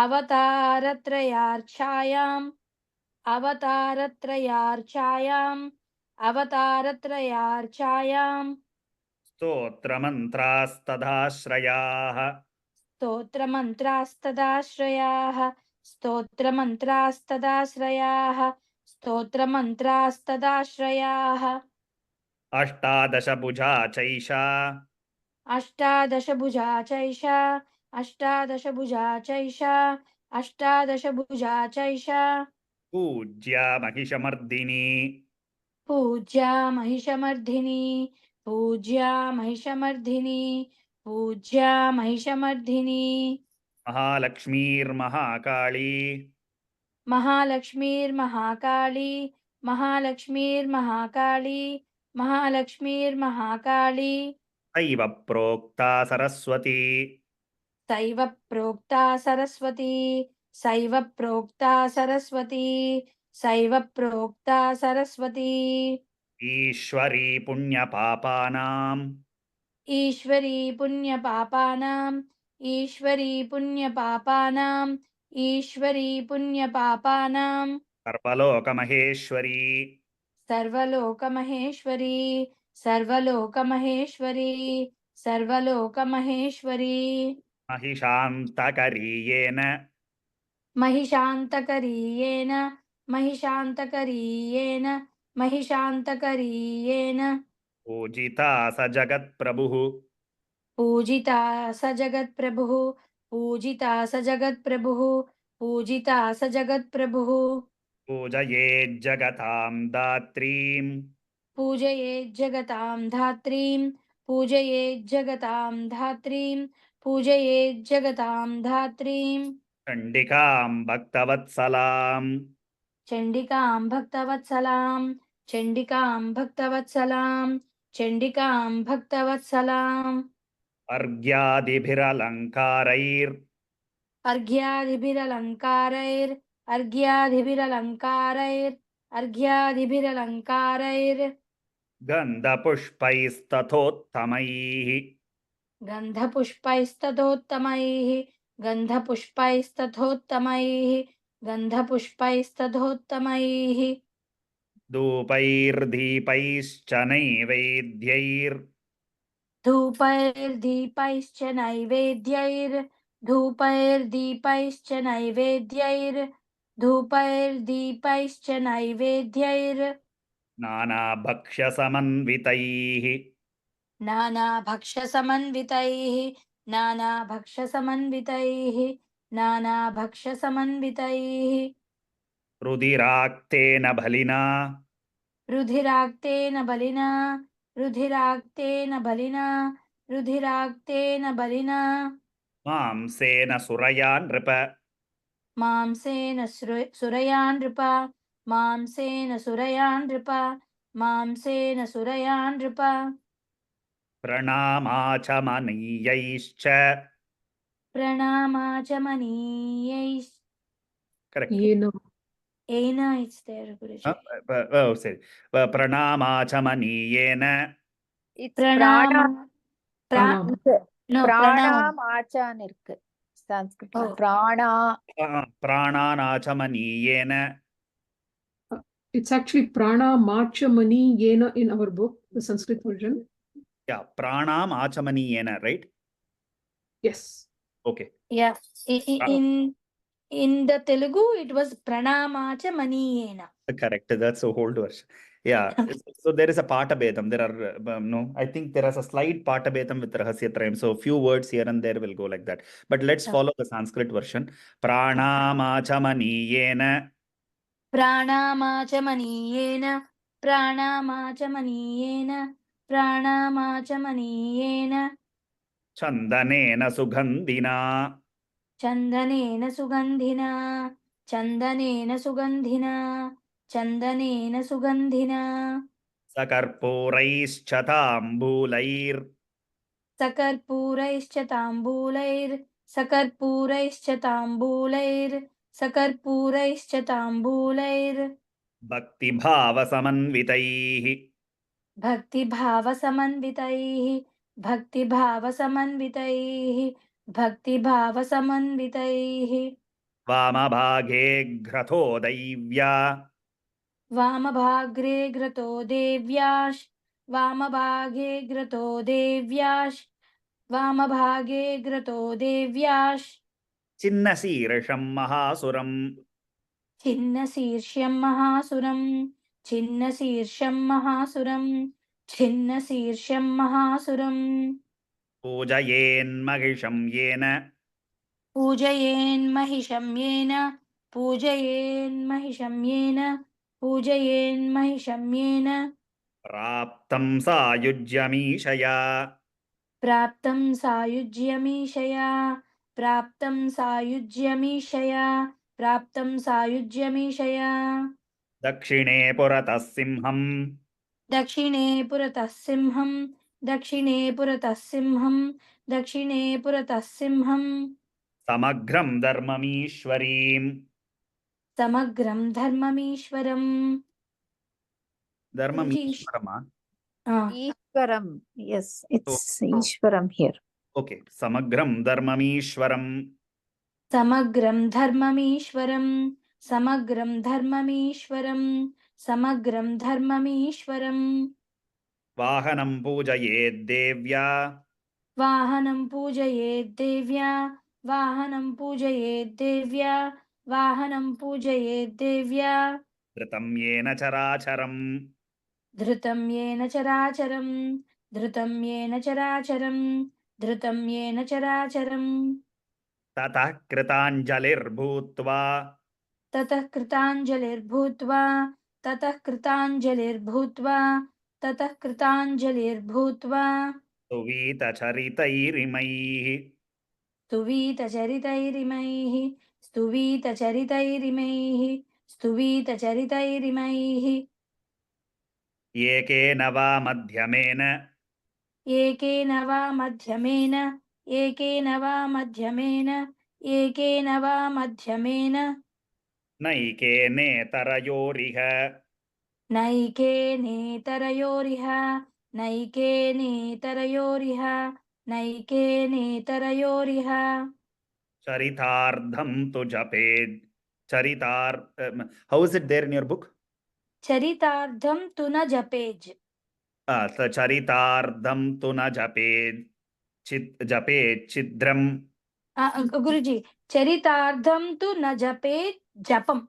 अवतारत्रयार्चायाम् अवतारत्रयार्चायाम् अवतारत्रयार्चायाम् स्तोत्रमन्त्रास्तदाश्रयाः स्तोत्रमन्त्रास्तदाश्रयाः स्तोत्रमन्त्रास्तदाश्रयाः स्तोत्रमन्त्रास्तदाश्रयाः अष्टादशभुजा चैषा अष्टादशभुजा चैषा अष्टादशभुजा चैषा अष्टादशभुजा चैषा पूज्या महिषमर्दिनी पूज्या महिषमर्धिनी पूज्या महिषमर्धिनी पूज्या महिषमर्धिनी महालक्ष्मीर्महाकाली महालक्ष्मीर्महाकाली महालक्ष्मीर्महाकाली महालक्ष्मीर्महाकाली सैव प्रोक्ता सरस्वती सैव प्रोक्ता सरस्वती सैव प्रोक्ता सरस्वती सैव प्रोक्ता सरस्वती ईश्वरी पुण्यपापानाम् ईश्वरी पुण्यपापानाम् ईश्वरी पुण्यपापानाम् ईश्वरी पुण्यपापानाम् सर्वलोकमहेश्वरी सर्वलोकमहेश्वरी सर्वलोकमहेश्वरी सर्वलोकमहेश्वरी महिषान्तकरीयेन महिषान्तकरीयेन महिषान्तकरीयेन महिषान्तकरीयेन पूजिता स जगत्प्रभुः पूजिता स जगत्प्रभुः पूजिता स जगत्प्रभुः पूजिता स जगत्प्रभुः पूजयेज्जगतां दात्रीम् पूजयेज्जगतां धात्रीं पूजयेज्जगतां धात्रीं पूजयेज्जगतां धात्रीं चण्डिकां भक्तवत्सलाम् चण्डिकां भक्तवत्सलां चण्डिकां भक्तवत्सलां चण्डिकां भक्तवत्सलाम् अर्घ्यादिभिरलङ्कारैर् अर्घ्यादिभिरलङ्कारैर् अर्घ्यादिभिरलङ्कारैर् अर्घ्यादिभिरलङ्कारैर् गन्धपुष्पैस्तथोत्तमैः गन्धपुष्पैस्तथोत्तमैः गन्धपुष्पैस्तथोत्तमैः गन्धपुष्पैस्तथोत्तमैः धूपैर्दीपैश्च नैवेद्यैर् धूपैर्दीपैश्च नैवेद्यैर् धूपैर्दीपैश्च नैवेद्यैर् धूपैर्दीपैश्च नैवेद्यैर् नानाभक्ष्यसमन्वितैः नानाभक्ष्यसमन्वितैः नानाभक्ष्यसमन्वितैः नानाभक्ष्यसमन्वितैः रुधिराक्तेन बलिना रुधिराक्तेन बलिना रुधिराक्तेन बलिना रुधिराक्तेन बलिना मांसेन सुरया नृप मांसेन सुरया नृप मांसेन सुरया नृप मांसेन सुरया नृप प्रणामाचमनीयैश्च प्रणामाचमनीयैश्च correct येन Ena it's there, Guruji. oh sorry प्रणामाचमनीयेन It's Pranama. Pranam. No, pranam. Pranamachan irukku. Sanskrit. Oh. Prana. प्राणानाचमनीयेन It's actually prana machamani yena in our book, the Sanskrit version. yeah प्राणामाचमनीयेन right Yes. okay Yeah. In the Telugu, it was pranamacha maniyena. correct that's a old version yeah so there is a patabedam there are no I think there is a slight patabedam with rahasyatrayam so few words here and there will go like that but let's follow the Sanskrit version pranamachamaniyena Pranamacha maniyena. Pranamacha maniyena. Pranamacha maniyena. chandanena sugandhina Chandanena sugandhina. Chandanena sugandhina. Chandanena sugandhina. sakarpuraischa tambulair सकर्पूरैश्च ताम्बूलैर् सकर्पूरैश्च ताम्बूलैर् सकर्पूरैश्च ताम्बूलैर् भक्तिभावसमन्वितैः भक्तिभावसमन्वितैः भक्तिभावसमन्वितैः भक्तिभावसमन्वितैः वामभागे घ्रथो दैव्या वामभाग्रे घ्रतो देव्याश् वामभागे घ्रतो देव्याश् वामभागे घ्रतो देव्याश् चिन्नशीर्षं महासुरम् छिन्नशीर्ष्यं महासुरं छिन्नशीर्षं महासुरं छिन्नशीर्षं महासुरं पूजयेन्महिषं येन पूजयेन्महिषं येन पूजयेन्महिषं येन पूजयेन्महिषं येन प्राप्तं सायुज्यमीशया प्राप्तं सायुज्यमीशया प्राप्तं सायुज्यमीशया प्राप्तं सायुज्यमीशया दक्षिणे पुरतः सिंहम् दक्षिणे पुरतः सिंहं दक्षिणे पुरतः सिंहं दक्षिणे पुरतः सिंहं समग्रं धर्ममीश्वरीम् समग्रं धर्ममीश्वरम् धर्ममीश्वरमा Ishwaram. Yes, it's Ishwaram here. okay समग्रं धर्ममीश्वरम् समग्रं धर्ममीश्वरं समग्रं धर्ममीश्वरं समग्रं धर्ममीश्वरम् वाहनं पूजयेद्देव्या वाहनं पूजयेद्देव्या वाहनं पूजयेद्देव्या वाहनं पूजयेद्देव्या धृतं येन चराचरम् धृतं येन चराचरं धृतं येन चराचरं धृतं येन चराचरं ततः कृताञ्जलिर्भूत्वा ततः कृताञ्जलिर्भूत्वा ततः कृताञ्जलिर्भूत्वा ततः कृताञ्जलिर्भूत्वा स्तुवीतचरितैरिमैः स्तुवीतचरितैरिमैः स्तुवीतचरितैरिमैः स्तुवीतचरितैरिमैः एकेन वा मध्यमेन एकेन वा मध्यमेन एकेन वा मध्यमेन एकेन वा मध्यमेन नैकेनेतरयोरिह नैकेनेतरयोरिह नैकेनेतरयोरिह नैकेनेतरयोरिह चरितार्थं तु जपेत् how is it there in your book? चरितार्थं तु न जपेज् चरितार्थं तु न जपेत् जपेत् छिद्रम् गुरुजी चरितार्थं तु न जपेत् जपम्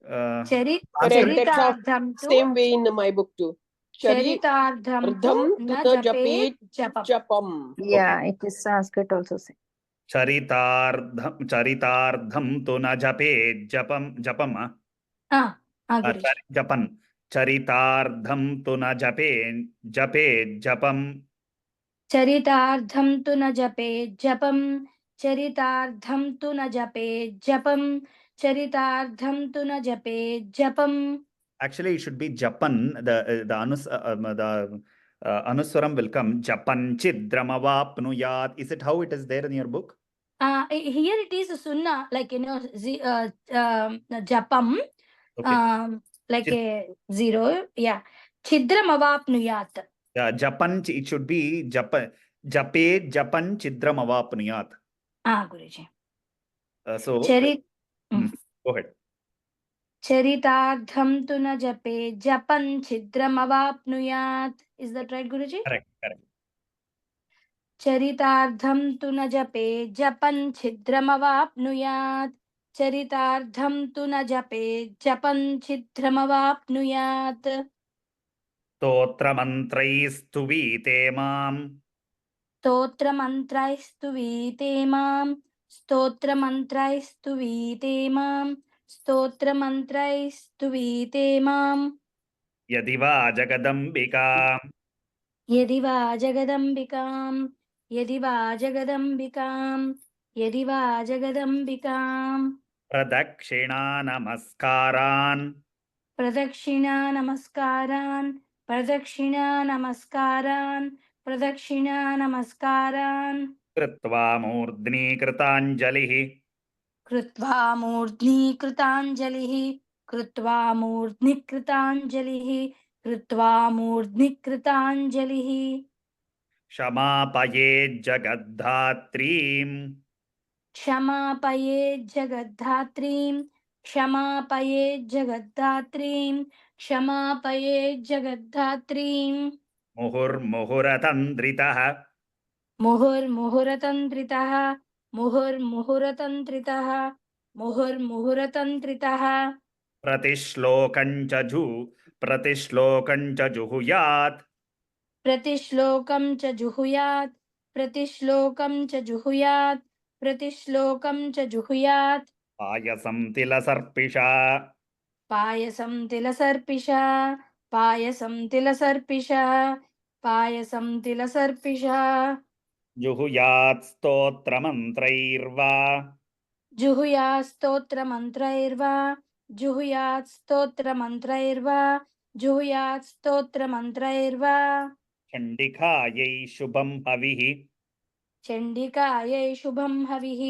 Correct. That's चरितार्थं the तु same way in my book too. चरितार्थं तु न जपेत् जपम् Japam. Yeah, it is Sanskrit also same. चरितार्थं तु न जपेत् जपम् गुरुजी जपन् चरितार्थं तु न जपेत् जपम् चरितार्थं तु न जपेत् जपम् चरितार्थं तु न जपेत् जपम् चरितार्थं तु न जपेत् जपम् Actually it should be japan. The anuswaram will come japan chidramavapnuyat. Is it how it is there in your book? Here it is sunna, like japam, Okay. like a zero. Yeah, chidram avapnuyat. Yeah, japan it should be japan chidramavapnuyat. Guruji. So go ahead. चरितार्थं तु न जपे जपन् छिद्रमवाप्नुयात्. Is that right, Guruji? Correct. चरितार्थं तु न जपे जपन् छिद्रमवाप्नुयात्. चरितार्थं तु न जपे जपन् छिद्रमवाप्नुयात्. स्तोत्रमन्त्रैस्तुवीते माम् स्तोत्रमन्त्रैस्तुवीते माम् स्तोत्रमन्त्रैस्तुवीते माम् स्तोत्रमन्त्रैस्तुवीते माम् यदि वा जगदम्बिकाम् यदि वा जगदम्बिकाम् यदि वा जगदम्बिकाम् यदि वा जगदम्बिकाम् प्रदक्षिणा नमस्कारान् प्रदक्षिणा नमस्कारान् प्रदक्षिणा नमस्कारान् प्रदक्षिणा नमस्कारान् कृत्वा मूर्ध्नि कृताञ्जलिः कृत्वा मूर्ध्नि कृताञ्जलिः कृत्वा मूर्ध्नि कृताञ्जलिः कृत्वा मूर्ध्नि कृताञ्जलिः क्षमापयेज्जगद्धात्रीम् क्षमापयेज्जगद्धात्रीं क्षमापयेज्जगद्धात्रीं क्षमापयेज्जगद्धात्रीं मुहुर्मुहुरतन्द्रितः मुहुर्मुहुरतन्त्रितः मुहुर्मुहुरतन्त्रितः मुहुर्मुहुरतन्त्रितः प्रतिश्लोकं च जुहुयात् प्रतिश्लोकं च जुहुयात् प्रतिश्लोकं च जुहुयात् प्रतिश्लोकं च जुहुयात् पायसं तिलसर्पिषा पायसं तिलसर्पिषा पायसं तिलसर्पिषा पायसं तिलसर्पिषा जुहुयात् स्तोत्रमन्त्रैर्वा जुहुयात् स्तोत्रमन्त्रैर्वा जुहुयात् स्तोत्रमन्त्रैर्वा जुहुयात् स्तोत्रमन्त्रैर्वा चण्डिकायै शुभं हविः चण्डिकायै शुभं हविः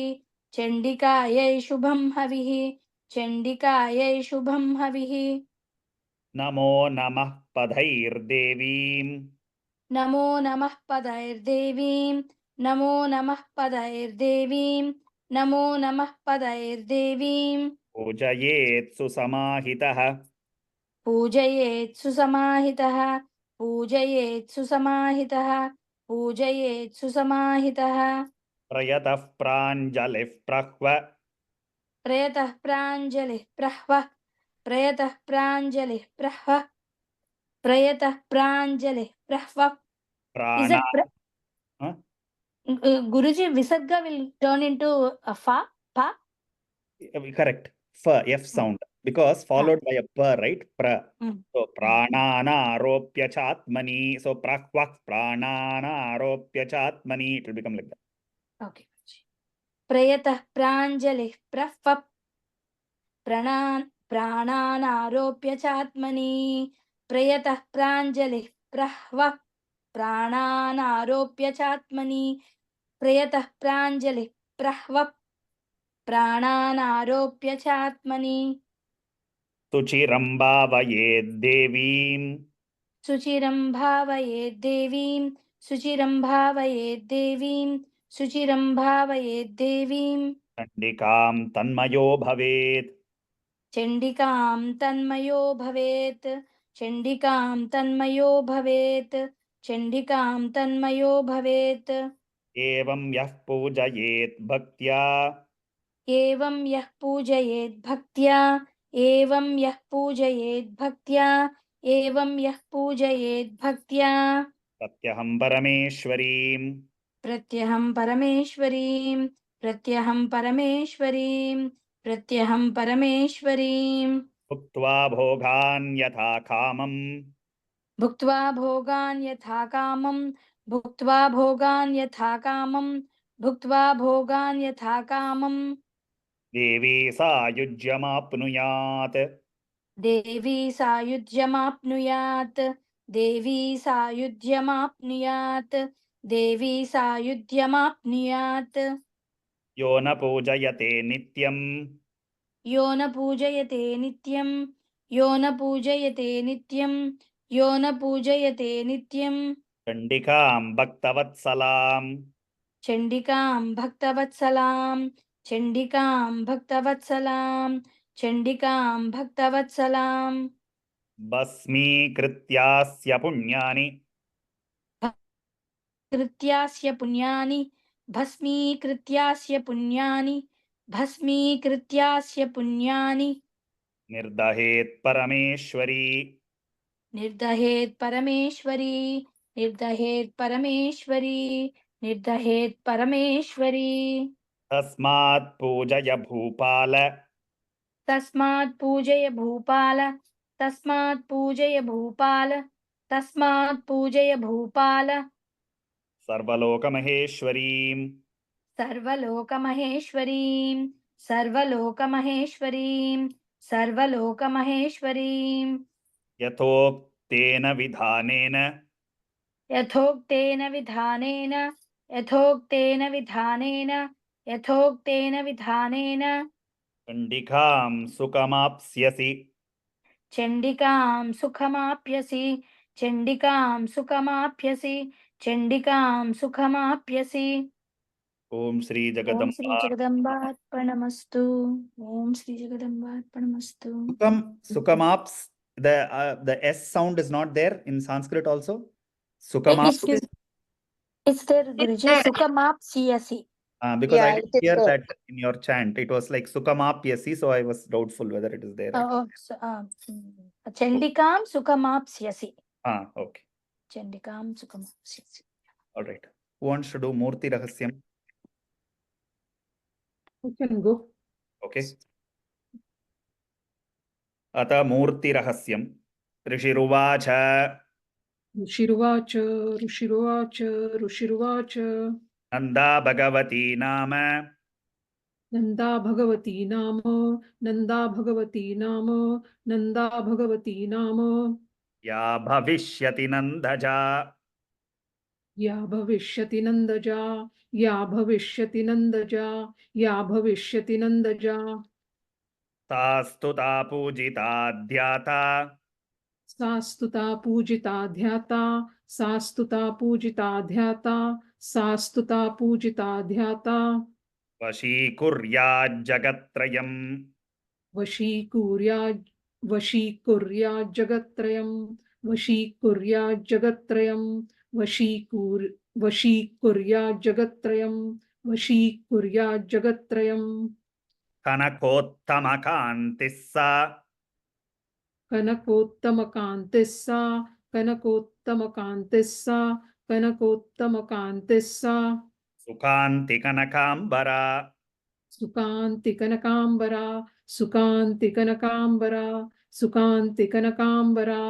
चण्डिकायै शुभं हविः चण्डिकायै शुभं हविः नमो नमः पदैर्देवीम् नमो नमः पदैर्देवीं नमो नमः पदैर्देवीं नमो नमः पदैर्देवीं पूजयेत् सुसमाहितः पूजयेत् सुसमाहितः पूजयेत् सुसमाहितः पूजयेत् सुसमाहितः प्रयतः प्राञ्जलिः प्रह्व प्रयतः प्राञ्जलिः प्रह्वः प्रयतः प्राञ्जलिः प्रह्वः प्रयतः प्राञ्जलिः प्रह्वः. Is it Guruji, Visarga will turn into a fa? Correct. F sound because followed by a pa, right? Pra. So prananaropya chatmani. So prahvah prananaropya chatmani. It will become like that. Okay. Prayatah pranjalih prahvah प्राणानारोप्य चात्मनि प्रयतः प्राञ्जलिः प्रह्वः प्राणानारोप्य चात्मनि प्रयतः प्राञ्जलिः प्रह्वः प्राणानारोप्य चात्मनि सुचिरं भावयेद्देवीं सुचिरं भावयेद्देवीं सुचिरं भावयेद्देवीं सुचिरं भावयेद्देवीं चण्डिकां तन्मयो भवेत् चण्डिकां तन्मयो भवेत् चण्डिकां तन्मयो भवेत् चण्डिकां तन्मयो भवेत् एवं यः पूजयेत् भक्त्या एवं यः पूजयेत् भक्त्या एवं यः पूजयेत् भक्त्या एवं यः पूजयेत् भक्त्या प्रत्यहं परमेश्वरीं प्रत्यहं परमेश्वरीं प्रत्यहं परमेश्वरीं प्रत्यहं परमेश्वरीं भुक्त्वा भोगान् यथा कामम् भुक्त्वा भोगान् यथा कामं भुक्त्वा भोगान् यथा कामं भुक्त्वा भोगान् यथा कामं देवी सायुज्यमाप्नुयात् देवी सायुज्यमाप्नुयात् देवी सायुज्यमाप्नुयात् देवी सायुज्यमाप्नुयात् यो न पूजयते नित्यम् यो न पूजयते नित्यं यो न पूजयते नित्यं यो न पूजयते नित्यं चण्डिकां भक्तवत्सलां चण्डिकां भक्तवत्सलां चण्डिकां भक्तवत्सलां चण्डिकां भक्तवत्सलां भस्मीकृत्यास्य पुण्यानि कृत्यास्य पुण्यानि भस्मीकृत्यास्य पुण्यानि भस्मीकृत्यास्य पुण्यानि निर्दहेत् परमेश्वरी निर्दहेत् परमेश्वरी निर्दहेत् परमेश्वरी निर्दहेत् परमेश्वरी तस्मात् पूजय भूपाल तस्मात् पूजय भूपाल तस्मात् पूजय भूपाल तस्मात् पूजय भूपाल सर्वलोकमहेश्वरीं सर्वलोकमहेश्वरीं सर्वलोकमहेश्वरीं सर्वलोकमहेश्वरीं यथोक्तेन विधानेन यथोक्तेन विधानेन यथोक्तेन विधानेन यथोक्तेन विधानेन चण्डिकां सुखमाप्स्यसि चण्डिकां सुखमाप्यसि चण्डिकां सुखमाप्यसि चण्डिकां सुखमाप्यसि ॐ श्री ॐ श्री जगदम्बा जगदम्बार्पणमस्तु ॐ Shri जगदम्बार्पणमस्तु Sukamaps, the S sound is not there in Sanskrit also. Sukamaps, It's there, Guruji. Sukhamapsiyasi. because I Yeah, didn't it is hear there. that in your chant. It was like Sukamapyasi, so I was doubtful whether it is there. Chandikam Sukhamapsiyasi. Okay. Chandikam Sukhamapsiyasi. All right. Who wants to do Murti Rahasyam? You can go. Okay. Ata Murti Rahasyam. Rishiruvacha ऋषिरुवाच ऋषिरुवाच ऋषिरुवाच Nanda Bhagavati Nama Nanda भगवती नाम नन्दा भगवती नाम नन्दा भगवती नाम Ya Bhavishyati Nandaja या भविष्यति नन्दजा या भविष्यति नन्दजा या भविष्यति नन्दजा Sastuta Pujita Dhyata सास्तुता पूजिता ध्याता सास्तुता पूजिता ध्याता सास्तुता पूजिता ध्याता Vashikuryajagatrayam वशीकुर्या वशीकुर्या जगत्त्रयं वशीकुर्या जगत्त्रयं वशीकुर्या जगत्त्रयं वशीकुर्या जगत्त्रयं Kanakottamakantissa कनकोत्तमकान्तिस्सा कनकोत्तमकान्तिस्सा कनकोत्तमकान्तिस्सा Sukanti Kanakambara सुकान्ति कनकाम्बरा सुकान्ति कनकाम्बरा सुकान्ति कनकाम्बरा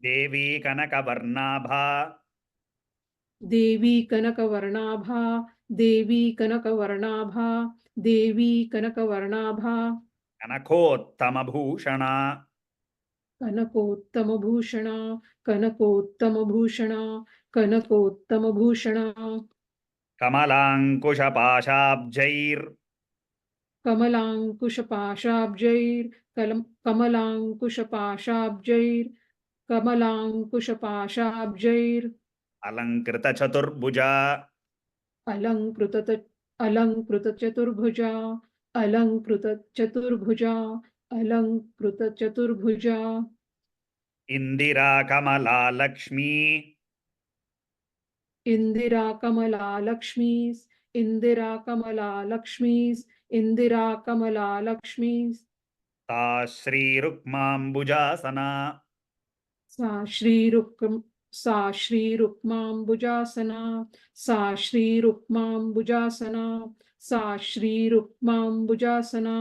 Devi Kanakavarnabha देवी कनकवर्णाभा देवी कनकवर्णाभा देवी कनकवर्णाभा Kanakottamabhushana कनकोत्तमभूषणा कनकोत्तमभूषणा कनकोत्तमभूषणा कमलाङ्कुशपाशाब्जैर् कमलाङ्कुशपाशाब्जैर् अलङ्कृतचतुर्भुजा अलङ्कृतचतुर्भुजा Indira कमला लक्ष्मी इंदिरा कमला लक्ष्मीस् सा श्रीरुक्माम्बुजासना सा श्रीरुक्माम्बुजासना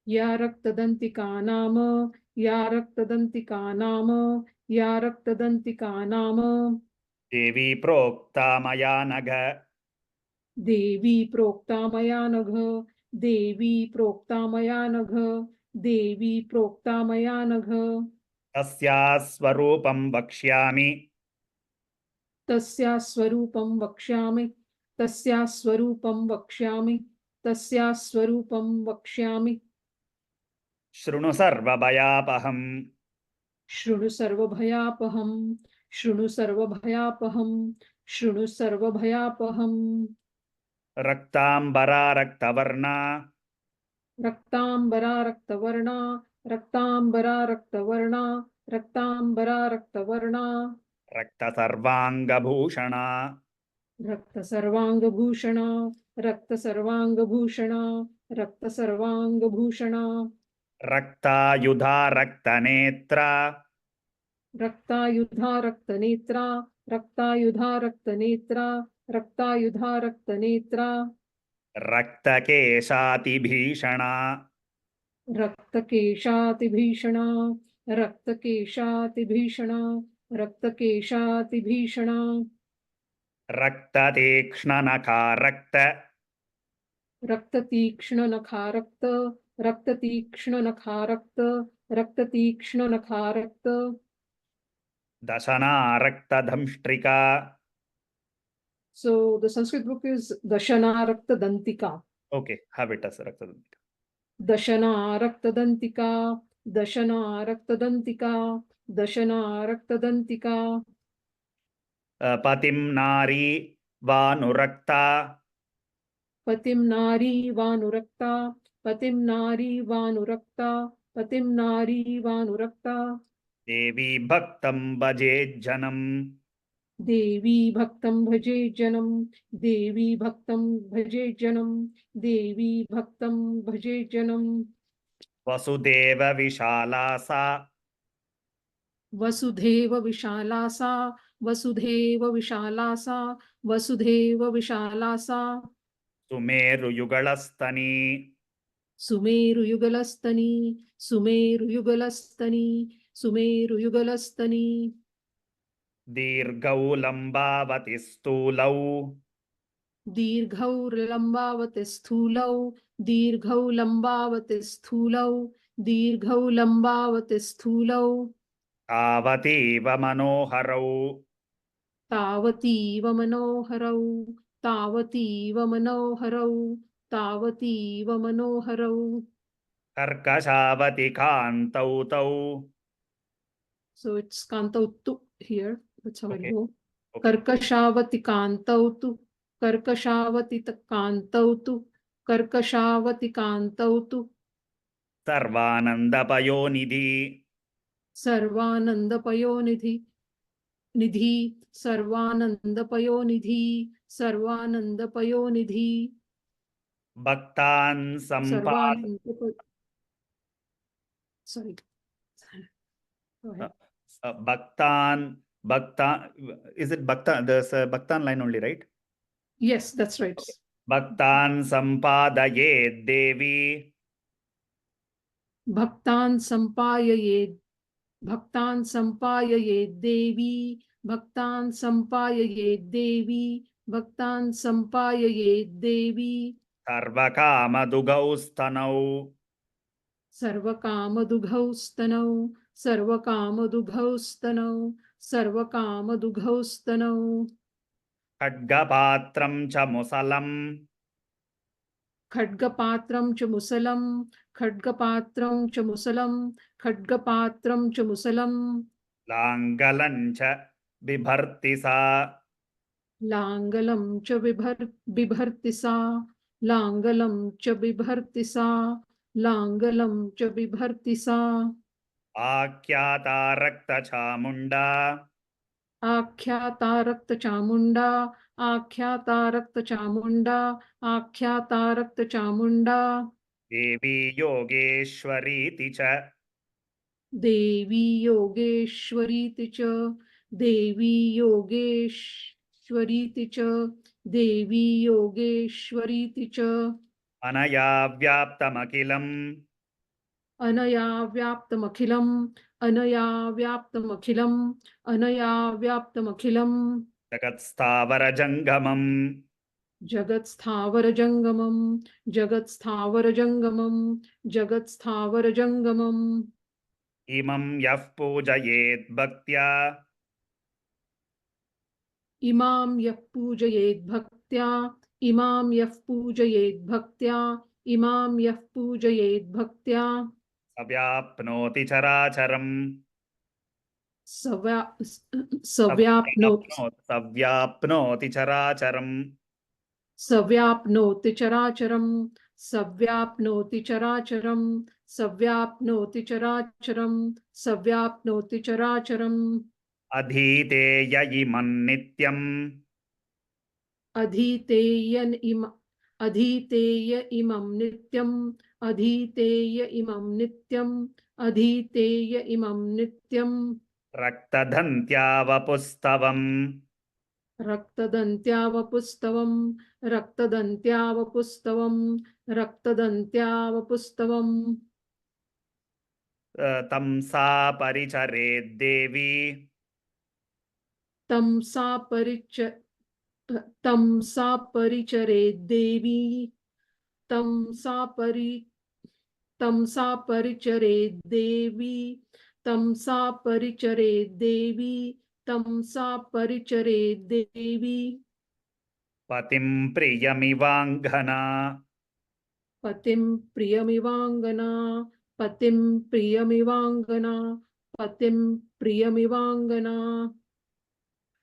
या रक्तदन्तिका नाम या रक्तदन्तिका नाम देवी प्रोक्ता मया नघ देवी प्रोक्ता मया नघ तस्याः स्वरूपं वक्ष्यामि तस्या स्वरूपं वक्ष्यामि शृणु सर्वभयापहम् शृणु सर्वभयापहम् रक्तांबरा रक्तवर्णा रक्तांबरा रक्तवर्णा रक्तसर्वाङ्गभूषणा रक्तसर्वाङ्गभूषणा रक्तायुधा रक्तनेत्रा रक्तायुधा रक्तनेत्रा रक्तकेशातिभीषणा रक्तकेशातिभीषणा रक्ततीक्ष्णनखा रक्ततीक्ष्णनखा दशना रक्तदंष्ट्रिका So the Sanskrit book is Dashana Raktadantika. Okay, have it as Raktadantika. Dashana Raktadantika. पतिं नारी वानुरक्ता Patim Nari Vanurakta. देवी भक्तं भजे जनम देवी भक्तं भजे जनम वसुदेव विशाला सा वसुधेव विशाला सा सुमेरुयुगलस्तनी सुमेरुयुगलस्तनी दीर्घौ लम्बावति स्थूलौ दीर्घौ लम्बावति स्थूलौ तावतीव मनोहरौ तावतीव मनोहरौ कर्कशावति कान्तौ तौ So it's kantau tu here. That's how Okay. I go. Okay. Karkashavati kantau tu. Karkashavati kantau tu. सर्वानन्दपयोनिधि सर्वानन्दपयोनिधि भक्तान् सम्पाद Sorry. Go ahead. Bhaktan is it Bhaktan? There's a Bhaktan line only, right? Yes, that's right. Bhaktan sampadayed devi Bhaktan sampayayed devi sarvakamadugau stanau सर्वकामदुघौ स्तनौ सर्वकामदुघौस्तनौ खड्गपात्रं च मुसलं खड्गपात्रं च मुसलं खड्गपात्रं च मुसलं खड्गपात्रं च मुसलं लाङ्गलं च बिभर्ति सा लाङ्गलं च बिभर्ति सा लाङ्गलं च बिभर्ति सा लाङ्गलं च बिभर्ति सा आख्याता रक्तचामुण्डा आख्याता रक्तचामुण्डा आख्याता रक्तचामुण्डा आख्याता रक्तचामुण्डा देवी योगेश्वरीति च देवी योगेश्वरीति च देवी योगेश्वरीति च देवी योगेश्वरीति च अनया व्याप्तमखिलम् अनया व्याप्तमखिलम् अनया व्याप्तमखिलम् अनया व्याप्तमखिलम् जगत्स्थावरजङ्गमम् जगत्स्थावरजङ्गमम् जगत्स्थावरजङ्गमम् जगत्स्थावरजङ्गमम् इमं यः पूजयेत् भक्त्या इमां यः पूजयेत् भक्त्या इमां यः पूजयेत् भक्त्या इमां यः पूजयेत् भक्त्या अव्याप्नोति चराचरम् सव्याप्नोति चराचरम् सव्याप्नोति चराचरं सव्याप्नोति चराचरं सव्याप्नोति चराचरं सव्याप्नोति चराचरम् अधीतेय इमं नित्यम् अधीतेय इमं नित्यम् अधीतेय इमं नित्यम् अधीतेय इमं नित्यम् रक्तदन्त्यावपुस्तवम् रक्तदन्त्यावपुस्तवम् रक्तदन्त्यावपुस्तवम् रक्तदन्त्यावपुस्तवम् तं सा परिचरेद्देवी तं सा परिचरेद्देवी तं सा परिचरेद्देवी तं सा परिचरेद्देवी तं सा परिचरेद्देवी पतिं प्रियमिवाङ्घना पतिं प्रियमिवाङ्गना पतिं प्रियमिवाङ्गना पतिं प्रियमिवाङ्गना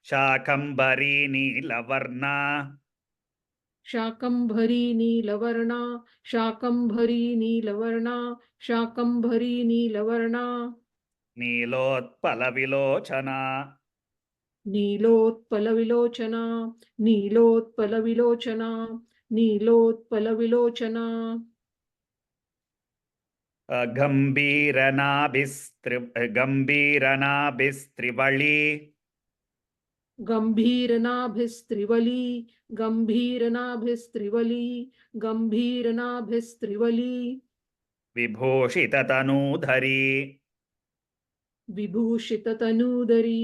शाकम्भरी नीलवर्णा शाकम्भरी नीलवर्णा शाकम्भरी नीलवर्णा शाकम्भरी नीलवर्णा नीलोत्पलविलोचना नीलोत्पलविलोचना नीलोत्पलविलोचना नीलोत्पलविलोचना गम्भीरनाभिस्त्रिवळी गम्भीरनाभिस्त्रिवली गम्भीरनाभिस्त्रिवली गम्भीरनाभिस्त्रिवली विभूषिततनूधरी विभूषिततनूदरी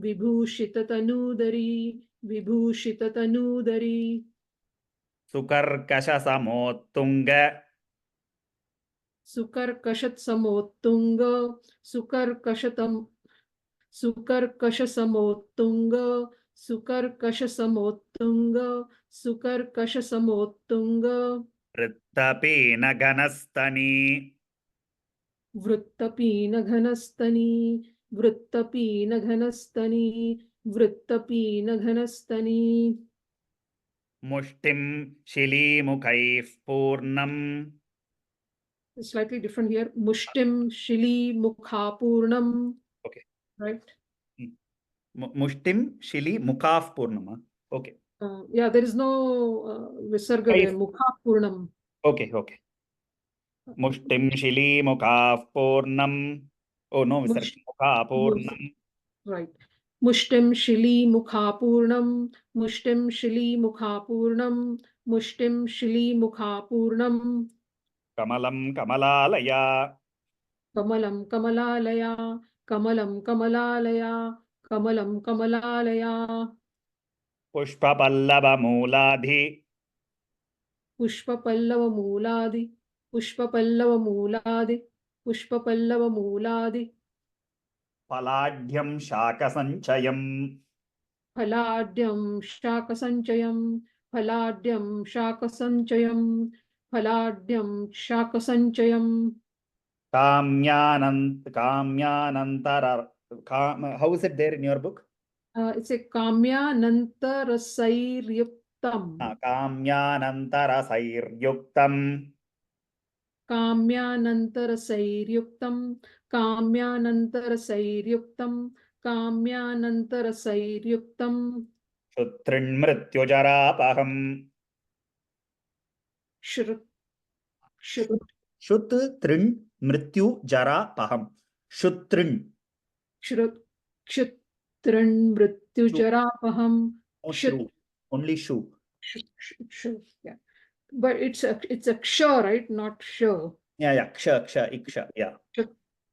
विभूषिततनूदरी विभूषिततनूदरी सुकर्कशसमोत्तुङ्ग सुकर्कशसमोत्तुङ्ग सुकर्कशसमोत्तुङ्ग सुकर्कशसमोत्तुङ्ग सुकर्कशसमोत्तुङ्ग वृत्तपीनघनस्तनी वृत्तपीनघनस्तनी वृत्तपीनघनस्तनी वृत्तपीनघनस्तनी मुष्टिं शिलीमुखैः पूर्णम् slightly different here mushtim shili mukha Okay. right मुष्टिं शिलीमुखाः पूर्णम् Okay. Yeah, there is no visarga there mukha purnam Okay. मुष्टिं शिलीमुखाः पूर्णम् Oh no, visarga मुखाः पूर्णम् right mushtim shili mukha mushtim shili mukha mushtim shili mukha कमलं कमलालया कमलं कमलालया कमलं कमलालया कमलं कमलालया पुष्पपल्लवमूलाधि पुष्पपल्लवमूलादि पुष्पपल्लवमूलादि पुष्पपल्लवमूलादि फलाढ्यं शाकसञ्चयम् फलाढ्यं शाकसञ्चयं फलाढ्यं शाकसञ्चयं फलाढ्यं शाकसञ्चयं काम्यानन्तर how is it there in your book? It's a काम्यानन्तरसैर्युक्तं काम्यानन्तरसैर्युक्तम् काम्यानन्तरसैर्युक्तं काम्यानन्तरसैर्युक्तं काम्यानन्तरसैर्युक्तं क्षुत्रिन्मृत्युजरापहम् श्रु श्रु क्षुत्रिन् मृत्युजरापहम् क्षुत्रिन् श्रु क्षुत्रिन्मृत्युजरापहं no क्षुत् shru, only shu. Yeah. But it's a ksha, right? Not sha. Yeah, ksha, iksha, yeah.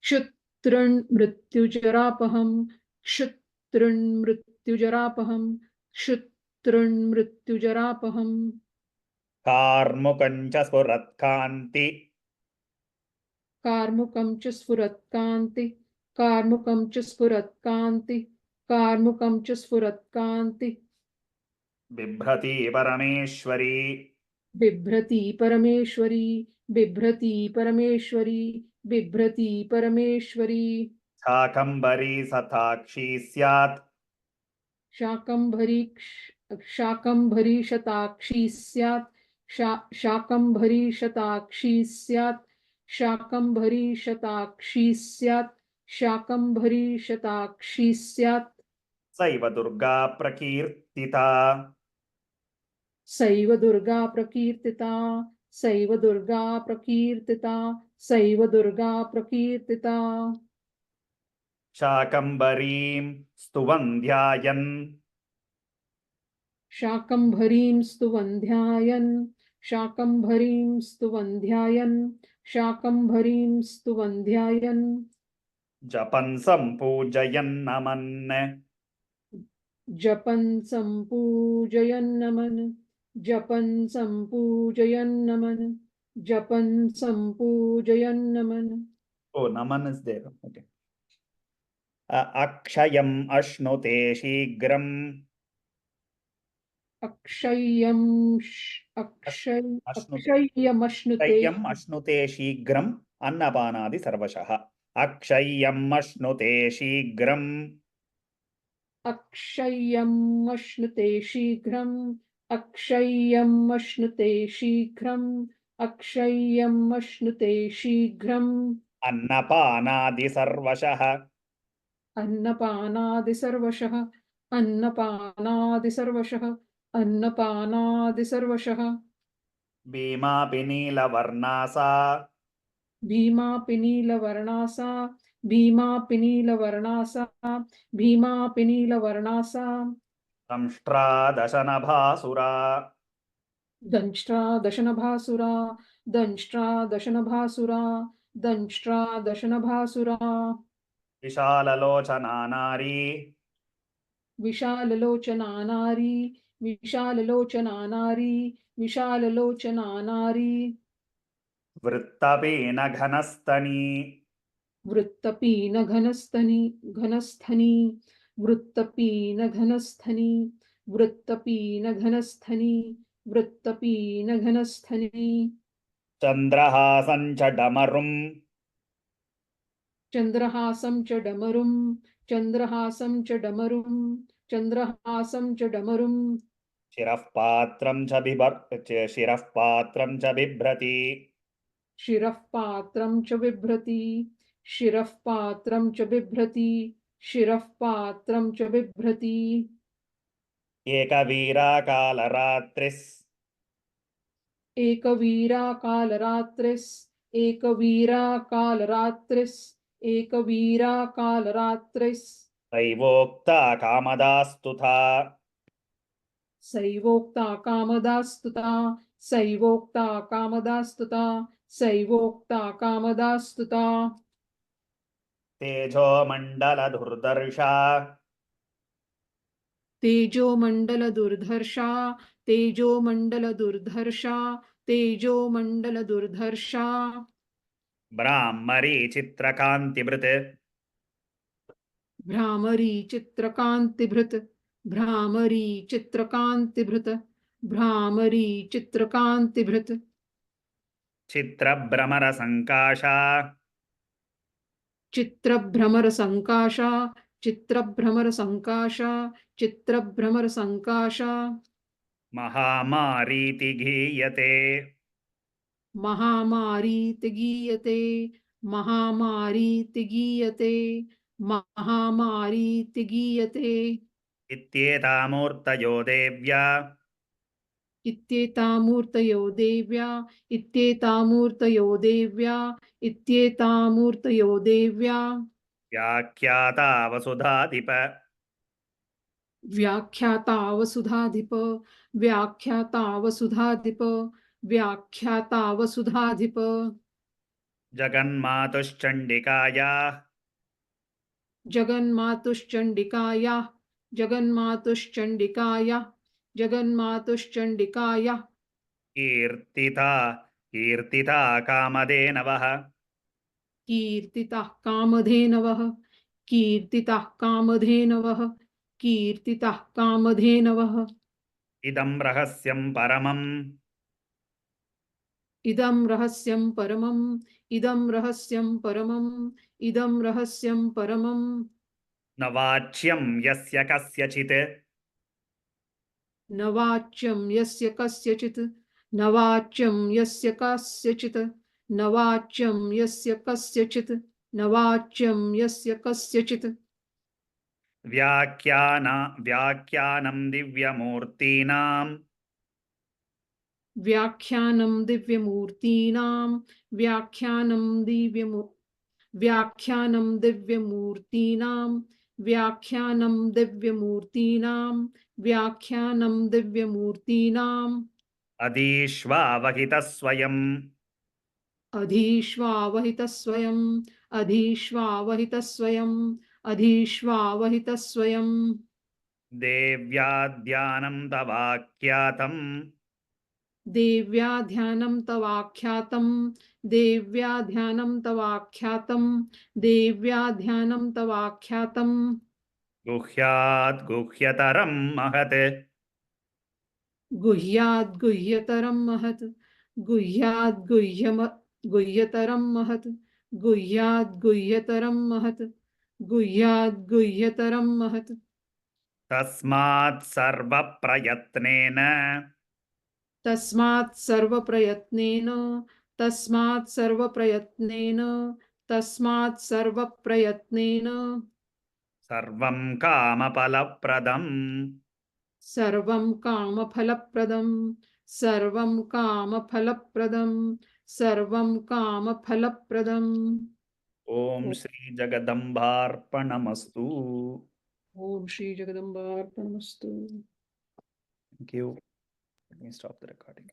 क्षुत्रिन् मृत्युजरापहं क्षुत्रिन् मृत्युजरापहं क्षुत्रिन् मृत्युजरापहं कार्मुकञ्च स्फुरत्कान्ति कार्मुकं च स्फुरत्कान्ति कार्मुकं च स्फुरत्कान्ति कार्मुकं च स्फुरत्कान्ति बिभ्रति परमेश्वरी बिभ्रति परमेश्वरी बिभ्रति परमेश्वरी बिभ्रति परमेश्वरी शाकम्भरी सताक्षी स्यात् शाकम्भरी शताक्षी स्यात् शाकम्भरी शताक्षी स्यात् शाकम्भरी शताक्षी स्यात् शाकम्भरी शताक्षी स्यात् सैव दुर्गा प्रकीर्तिता सैव दुर्गा प्रकीर्तिता सैव दुर्गा प्रकीर्तिता सैव दुर्गा प्रकीर्तिता शाकम्भरीं स्तुवन्ध्यायन् शाकम्भरीं स्तुवन्ध्यायन् शाकम्भरीं स्तुवन्ध्यायन् शाकम्भरीं स्तुवन्ध्यायन् जपन् सम्पूजयन्नमन् जपन् सम्पूजयन्नमन् जपन् सम्पूजयन्नमन् जपन् सम्पूजयन्नमन् Oh, naman is there. Okay. अक्षयम् अश्नुते शीघ्रम् अक्षय्यमश्नुते अक्षय्यम् अश्नुते शीघ्रम् अन्नपानादि सर्वशः अक्षय्यम् अश्नुते शीघ्रम् अक्षय्यमश्नुते शीघ्रम् अक्षय्यमश्नुते शीघ्रम् अक्षय्यमश्नुते शीघ्रम् अन्नपानादि सर्वशः अन्नपानादि सर्वशः अन्नपानादि सर्वशः अन्नपानादि सर्वशः भीमापि नीलवर्णासा भीमापि नीलवर्णासा भीमापि नीलवर्णासा भीमापि नीलवर्णासा संष्ट्रा दशनभासुरा दंष्ट्रा दशनभासुरा दंष्ट्रा दशनभासुरा दंष्ट्रा दशनभासुरा विशाललोचना नारी विशाललोचना नारी विशाललोचना नारी विशाललोचना नारी वृत्तपीन घनस्तनी वृत्तपीन घनस्थनी घनस्थनी वृत्तपीन घनस्थनी वृत्तपीन घनस्थनी वृत्तपीन घनस्थनी चन्द्रहासं च डमरुम् चन्द्रहासं च डमरुं चन्द्रहासं च डमरुं चन्द्रहासं च डमरुं शिरः पात्रं च बिभ्रति शिरः पात्रं च बिभ्रति शिरः पात्रं च बिभ्रति शिरः पात्रं च बिभ्रति एकवीराकालरात्रिस् एकवीराकालरात्रिस् एकवीराकालरात्रिस् एकवीराकालरात्रिस् दैवोक्ता कामदास्तुता सैवोक्ता कामदास्तुता सैवोक्ता कामदास्तुता सैवोक्ता कामदास्तुता तेजोमण्डलदुर्दर्शा तेजोमण्डलदुर्धर्षा तेजोमण्डलदुर्धर्षा तेजोमण्डलदुर्धर्षा ब्राह्मरी चित्रकान्तिभृत् भ्रामरी चित्रकान्तिभृत् भ्रामरी चित्रकान्तिभृत् भ्रामरी चित्रकान्तिभृत् चित्रभ्रमरसङ्काशा चित्रभ्रमरसङ्काशा चित्रभ्रमरसङ्काशा चित्रभ्रमरसङ्काशा महामारीति गीयते महामारीति गीयते महामारीति गीयते महामारीति गीयते इत्येतामूर्तयो देव्या इत्येतामूर्तयो देव्या इत्येतामूर्तयो देव्या इत्येतामूर्तयो देव्या व्याख्याता वसुधाधिप व्याख्याता वसुधाधिप व्याख्याता वसुधाधिप व्याख्याता वसुधाधिप जगन्मातुश्चण्डिकायाः जगन्मातुश्चण्डिकायाः जगन्मातुश्चण्डिकायाः जगन्मातुश्चण्डिकायाः कीर्तिता कामधेनवः कीर्तिताः कामधेनवः कीर्तिताः कामधेनवः कीर्तिताः कामधेनवः इदं रहस्यं परमम् इदं रहस्यं परमम् इदं रहस्यं परमम् इदं रहस्यं परमम् न वाच्यं यस्य कस्यचित् न वाच्यं यस्य कस्यचित् न वाच्यं यस्य कस्यचित् न वाच्यं यस्य कस्यचित् न वाच्यं यस्य कस्यचित् व्याख्यानं दिव्यमूर्तीनां व्याख्यानं दिव्यमूर्तीनां व्याख्यानं व्याख्यानं दिव्यमूर्तीनां व्याख्यानं दिव्यमूर्तीनां व्याख्यानं दिव्यमूर्तीनाम् अधीष्वावहितस्वयम् अधीष्वावहितस्वयम् अधीष्वावहितस्वयम् अधीष्वावहितस्वयम् देव्याद्यानं तवाख्यातम् देव्या ध्यानं तवाख्यातं देव्या ध्यानं तवाख्यातं देव्या ध्यानं तवाख्यातं गुह्यात् गुह्यतरं महत् गुह्याद् गुह्यतरं महत् गुह्याद् गुह्यतरं महत् गुह्याद् गुह्यतरं महत् गुह्याद् गुह्यतरं महत् तस्मात् सर्वप्रयत्नेन तस्मात् सर्वप्रयत्नेन तस्मात् सर्वप्रयत्नेन तस्मात् सर्वप्रयत्नेन सर्वं कामफलप्रदम् सर्वं कामफलप्रदं सर्वं कामफलप्रदं सर्वं कामफलप्रदम् ॐ श्री जगदम्बार्पणमस्तु ॐ श्री जगदम्बार्पणमस्तु Thank you. Let me stop the recording.